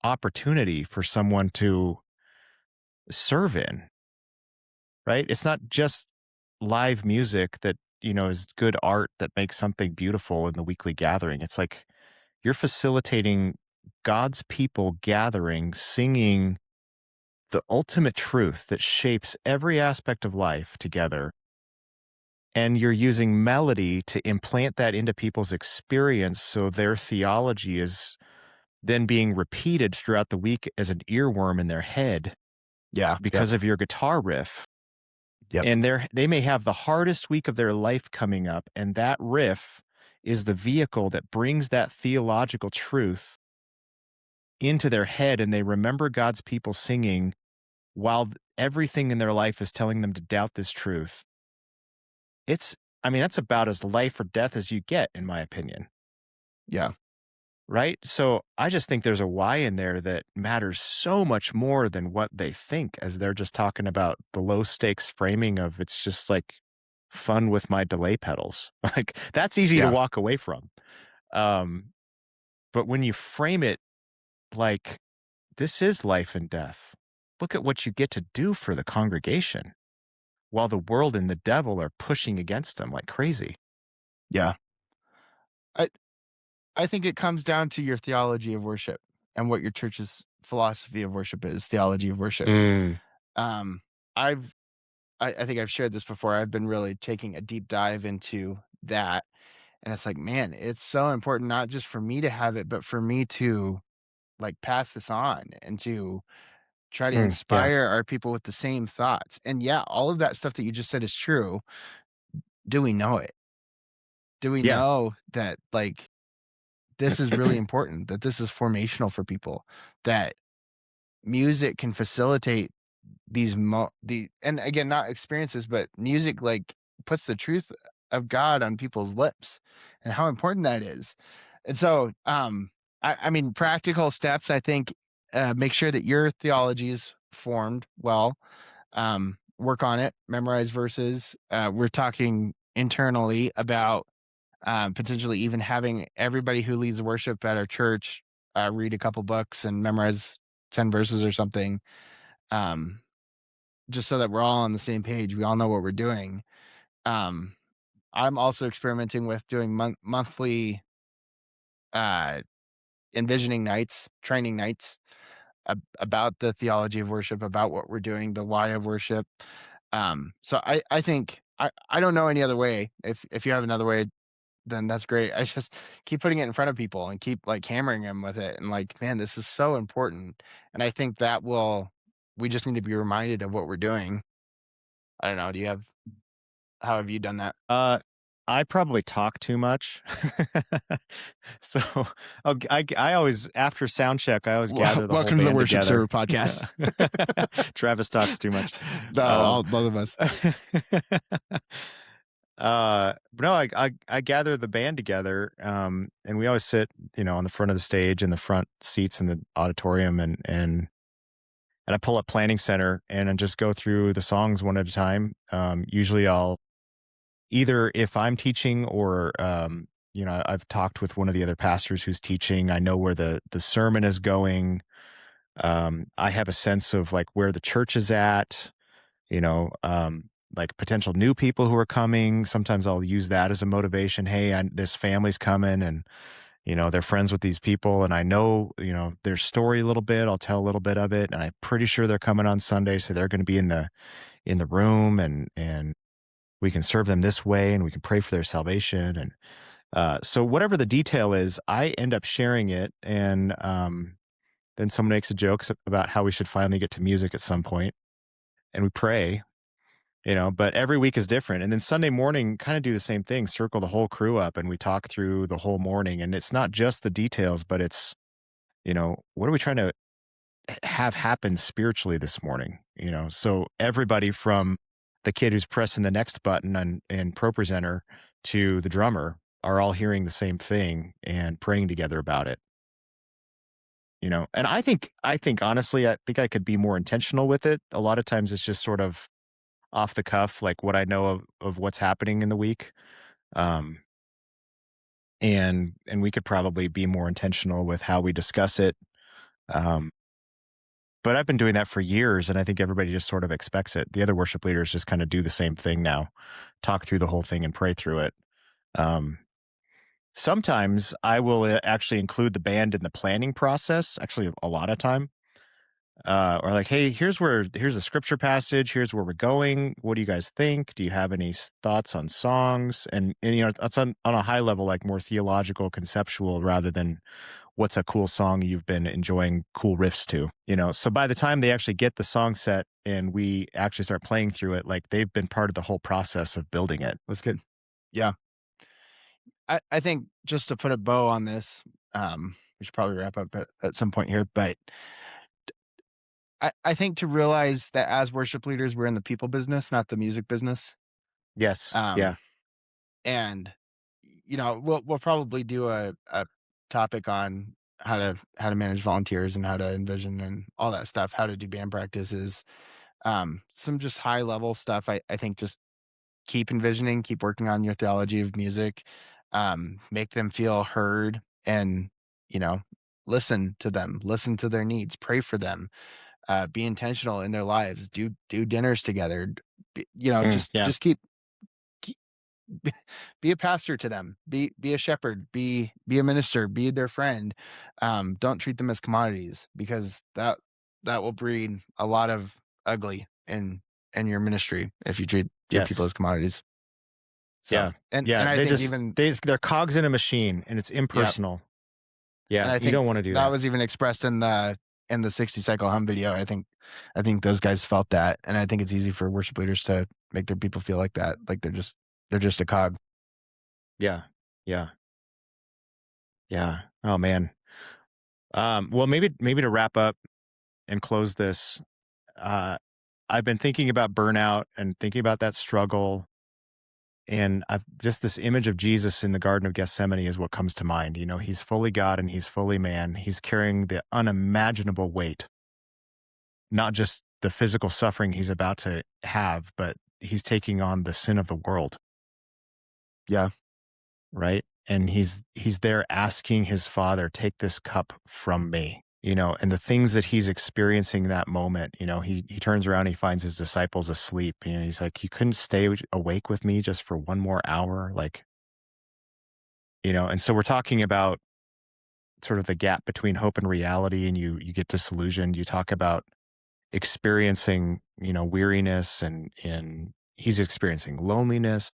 opportunity for someone to serve in, right? It's not just live music that, is good art that makes something beautiful in the weekly gathering. It's like you're facilitating God's people gathering, singing the ultimate truth that shapes every aspect of life together. And you're using melody to implant that into people's experience so their theology is then being repeated throughout the week as an earworm in their head yeah, yep, because of your guitar riff. yep, And they may have the hardest week of their life coming up, and that riff is the vehicle that brings that theological truth into their head, and they remember God's people singing while everything in their life is telling them to doubt this truth. That's about as life or death as you get, in my opinion. yeah, Right? So I just think there's a why in there that matters so much more than what they think, as they're just talking about the low stakes framing of it's just like fun with my delay pedals. Like that's easy to yeah, walk away from. Um, but when you frame it like this is life and death, look at what you get to do for the congregation while the world and the devil are pushing against them like crazy. yeah. I I think it comes down to your theology of worship and what your church's philosophy of worship is, theology of worship. Mm, Um, I've I think I've shared this before. I've been really taking a deep dive into that. And it's like, man, it's so important, not just for me to have it, but for me to like pass this on and to try to yeah. inspire our people with the same thoughts. And yeah, all of that stuff that you just said is true. Do we know it? Do we Yeah. know that like this is really important, that this is formational for people, that music can facilitate and again, not experiences, but music like puts the truth of God on people's lips and how important that is. And so, I mean, practical steps, I think, make sure that your theology is formed well, work on it, memorize verses. We're talking internally about potentially even having everybody who leads worship at our church read a couple books and memorize 10 verses or something. Um, just so that we're all on the same page. We all know what we're doing. Um, I'm also experimenting with doing monthly uh, envisioning nights, training nights about the theology of worship, about what we're doing, the why of worship. So I think I don't know any other way. If you have another way, then that's great. I just keep putting it in front of people and keep, like, hammering them with it and, like, man, this is so important, and I think that will we just need to be reminded of what we're doing. I don't know, do you have how have you done that? Uh, I probably talk too much. So, I always after sound check, I always gather the whole Welcome to the band Worship together. Server podcast. Travis talks too much. Um, All both of us. no, I gather the band together, and we always sit, on the front of the stage in the front seats in the auditorium, and I pull up Planning Center and I just go through the songs one at a time. Usually I'll either if I'm teaching or, I've talked with one of the other pastors who's teaching. I know where the sermon is going. I have a sense of like where the church is at, like potential new people who are coming. Sometimes I'll use that as a motivation. Hey, this family's coming and, they're friends with these people and I know, their story a little bit. I'll tell a little bit of it. And I'm pretty sure they're coming on Sunday. So they're going to be in the room and we can serve them this way and we can pray for their salvation. And so whatever the detail is, I end up sharing it. And then someone makes a joke about how we should finally get to music at some point, and we pray, but every week is different. And then Sunday morning, kind of do the same thing, circle the whole crew up and we talk through the whole morning. And it's not just the details, but it's, what are we trying to have happen spiritually this morning? So everybody from the kid who's pressing the next button and pro presenter to the drummer are all hearing the same thing and praying together about it. And I think honestly, I think I could be more intentional with it. A lot of times it's just sort of off the cuff, like what I know of what's happening in the week. Um, and we could probably be more intentional with how we discuss it. Um, but I've been doing that for years, and I think everybody just sort of expects it. The other worship leaders just kind of do the same thing now, talk through the whole thing and pray through it. Um, Sometimes I will actually include the band in the planning process. Actually, a lot of time. Or like, hey, here's a scripture passage. Here's where we're going. What do you guys think? Do you have any thoughts on songs? And that's on a high level, like more theological, conceptual, rather than what's a cool song you've been enjoying cool riffs to. So by the time they actually get the song set and we actually start playing through it, like they've been part of the whole process of building it. That's good. Yeah. I think just to put a bow on this, we should probably wrap up at some point here, but I think to realize that as worship leaders, we're in the people business, not the music business. Yes. Um, Yeah. and we'll probably do a topic on how to manage volunteers and how to envision and all that stuff, how to do band practices, some just high level stuff. I think just keep envisioning, keep working on your theology of music, make them feel heard and, you know, listen to them, listen to their needs, pray for them, be intentional in their lives, do dinners together, just Yeah. keep be a pastor to them, be a shepherd, be a minister, be their friend. Don't treat them as commodities because that will breed a lot of ugly in your ministry if you treat your people Yes. as commodities. So, Yeah. and Yeah. I think even They're cogs in a machine and it's yeah, impersonal. and Yeah. I You think don't want to do that that. was even expressed in the 60 cycle hum video. I think those guys felt that, and I think it's easy for worship leaders to make their people feel like that, like they're just a cog. Yeah. Yeah. Yeah. Oh man. Well, maybe to wrap up and close this, uh, I've been thinking about burnout and thinking about that struggle. And I've just this image of Jesus in the Garden of Gethsemane is what comes to mind. He's fully God and he's fully man. He's carrying the unimaginable weight, not just the physical suffering he's about to have, but he's taking on the sin of the world, Yeah, right? And he's there asking his father, take this cup from me. And the things that he's experiencing that moment, he turns around, he finds his disciples asleep. He's like, you couldn't stay awake with me just for one more hour. Like, and so we're talking about sort of the gap between hope and reality, and you get disillusioned. You talk about experiencing, weariness and he's experiencing loneliness.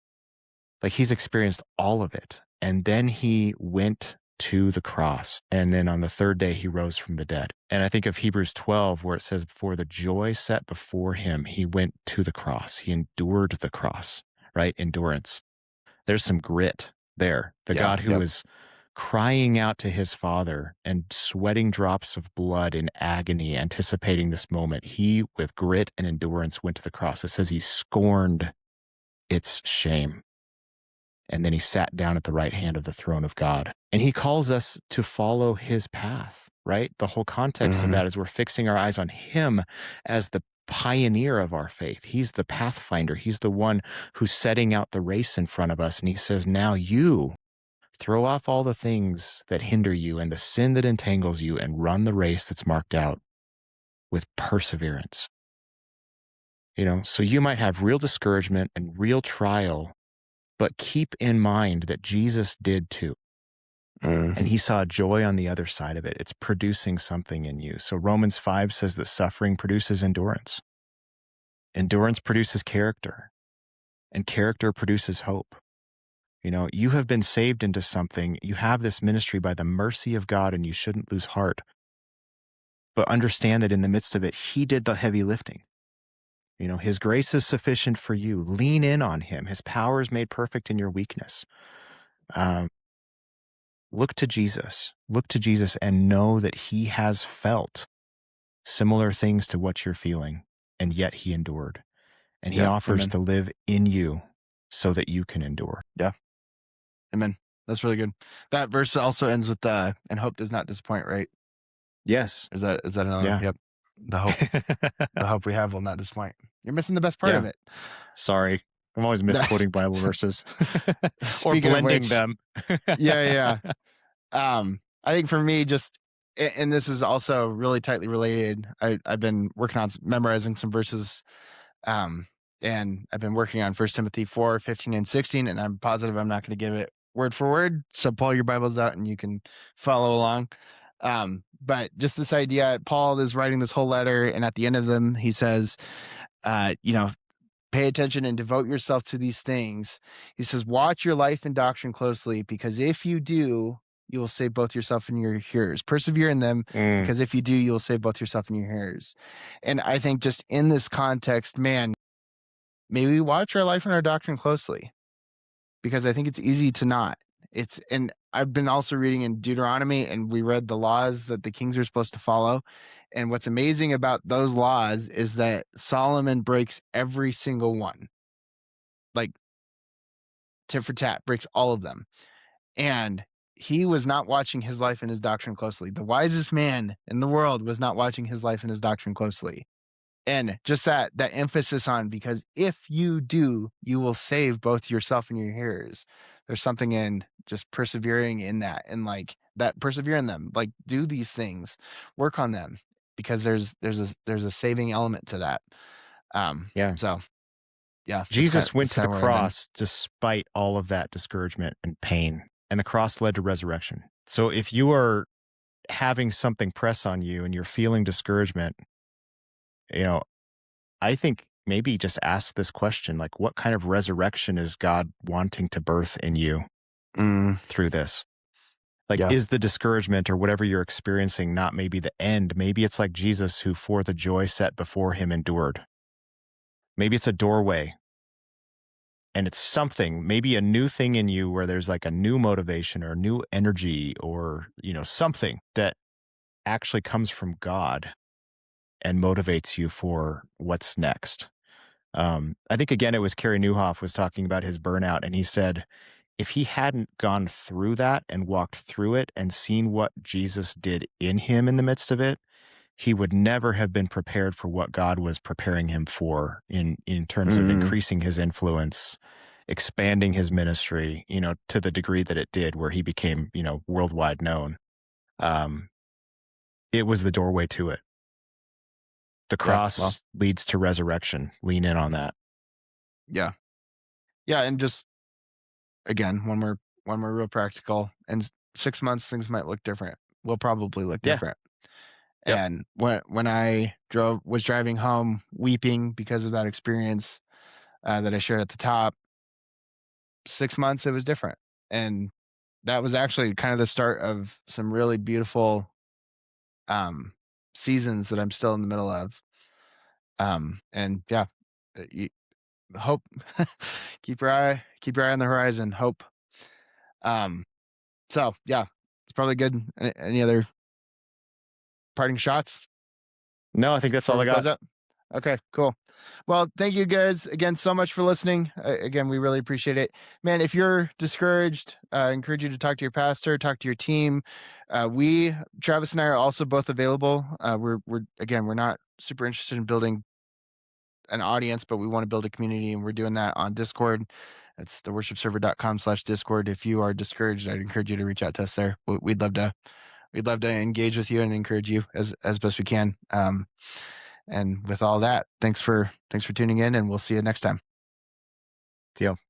Like he's experienced all of it. And then he went to the cross. And then on the third day, he rose from the dead. And I think of Hebrews 12, where it says, for the joy set before him, he went to the cross. He endured the cross, right? Endurance. There's some grit there. The Yeah. God who Yep. was crying out to his Father and sweating drops of blood in agony, anticipating this moment, he, with grit and endurance, went to the cross. It says he scorned its shame. And then he sat down at the right hand of the throne of God. And he calls us to follow his path, right? The whole context of Mm-hmm. that is we're fixing our eyes on him as the pioneer of our faith. He's the pathfinder. He's the one who's setting out the race in front of us. And he says, now you throw off all the things that hinder you and the sin that entangles you and run the race that's marked out with perseverance. You know, so you might have real discouragement and real trial, but keep in mind that Jesus did too. And he saw joy on the other side of it. It's producing something in you. So Romans 5 says that suffering produces endurance. Endurance produces character, and character produces hope. You know, you have been saved into something. You have this ministry by the mercy of God, and you shouldn't lose heart. But understand that in the midst of it, he did the heavy lifting. You know, his grace is sufficient for you. Lean in on him. His power is made perfect in your weakness. Look to Jesus. Look to Jesus and know that he has felt similar things to what you're feeling, and yet he endured. And he Yeah. offers Amen. to live in you so that you can endure. Yeah. Amen. That's really good. That verse also ends with and hope does not disappoint, right? Yes. Is that another? Yeah. Yep. The hope we have will not disappoint. You're missing the best part Yeah. of it. Sorry. I'm always misquoting Bible verses or Speaking of blending which, them. yeah. I think for me, just and this is also really tightly related. I've been working on memorizing some verses, and I've been working on 1 Timothy 4:15 and 16, and I'm positive I'm not going to give it word for word. So pull your Bibles out and you can follow along. But just this idea, Paul is writing this whole letter, and at the end of them, he says, pay attention and devote yourself to these things. He says, watch your life and doctrine closely, because if you do, you will save both yourself and your hearers. Persevere in them, because if you do, you will save both yourself and your hearers. And I think just in this context, man, may we watch our life and our doctrine closely, because I think it's easy to not. And I've been also reading in Deuteronomy, and we read the laws that the kings are supposed to follow. And what's amazing about those laws is that Solomon breaks every single one, like tit for tat, breaks all of them. And he was not watching his life and his doctrine closely. The wisest man in the world was not watching his life and his doctrine closely. And just that emphasis on, because if you do, you will save both yourself and your hearers. There's something in just persevering in that, and like that, persevere in them, like do these things, work on them, because there's a saving element to that. Yeah. So yeah, Jesus went that's to the kind of where I've been. cross despite all of that discouragement and pain, and the cross led to resurrection. So if you are having something press on you and you're feeling discouragement, you know, I think maybe just ask this question, like, what kind of resurrection is God wanting to birth in you through this? Like, Yeah. is the discouragement or whatever you're experiencing not maybe the end? Maybe it's like Jesus, who for the joy set before him endured. Maybe it's a doorway, and it's something, maybe a new thing in you where there's like a new motivation or a new energy, or, you know, something that actually comes from God and motivates you for what's next. I think, again, it was Carey Nieuwhof was talking about his burnout, and he said, if he hadn't gone through that and walked through it and seen what Jesus did in him in the midst of it, he would never have been prepared for what God was preparing him for in terms of increasing his influence, expanding his ministry, you know, to the degree that it did, where he became, you know, worldwide known. It was the doorway to it. The Yeah. Well, cross leads to resurrection. Lean in on that. yeah. Yeah. And just, again, when we're real practical, and 6 months, things might look different. Will probably look Yeah. different. Yep. And when I was driving home weeping because of that experience that I shared at the top, 6 months, it was different. And that was actually kind of the start of some really beautiful um seasons that I'm still in the middle of. And yeah, you hope keep your eye on the horizon, hope. Um so yeah, it's probably good. Any other parting shots No, I think that's before all I we close got. up? Okay, cool. Well, thank you guys again so much for listening. Again, we really appreciate it. Man, if you're discouraged, I encourage you to talk to your pastor, talk to your team. Travis and I are also both available. We're not super interested in building an audience, but we want to build a community, and we're doing that on Discord. It's theworshipserver.com/Discord. If you are discouraged, I'd encourage you to reach out to us there. We'd love to engage with you and encourage you as best we can. And with all that, thanks for tuning in, and we'll see you next time. See you.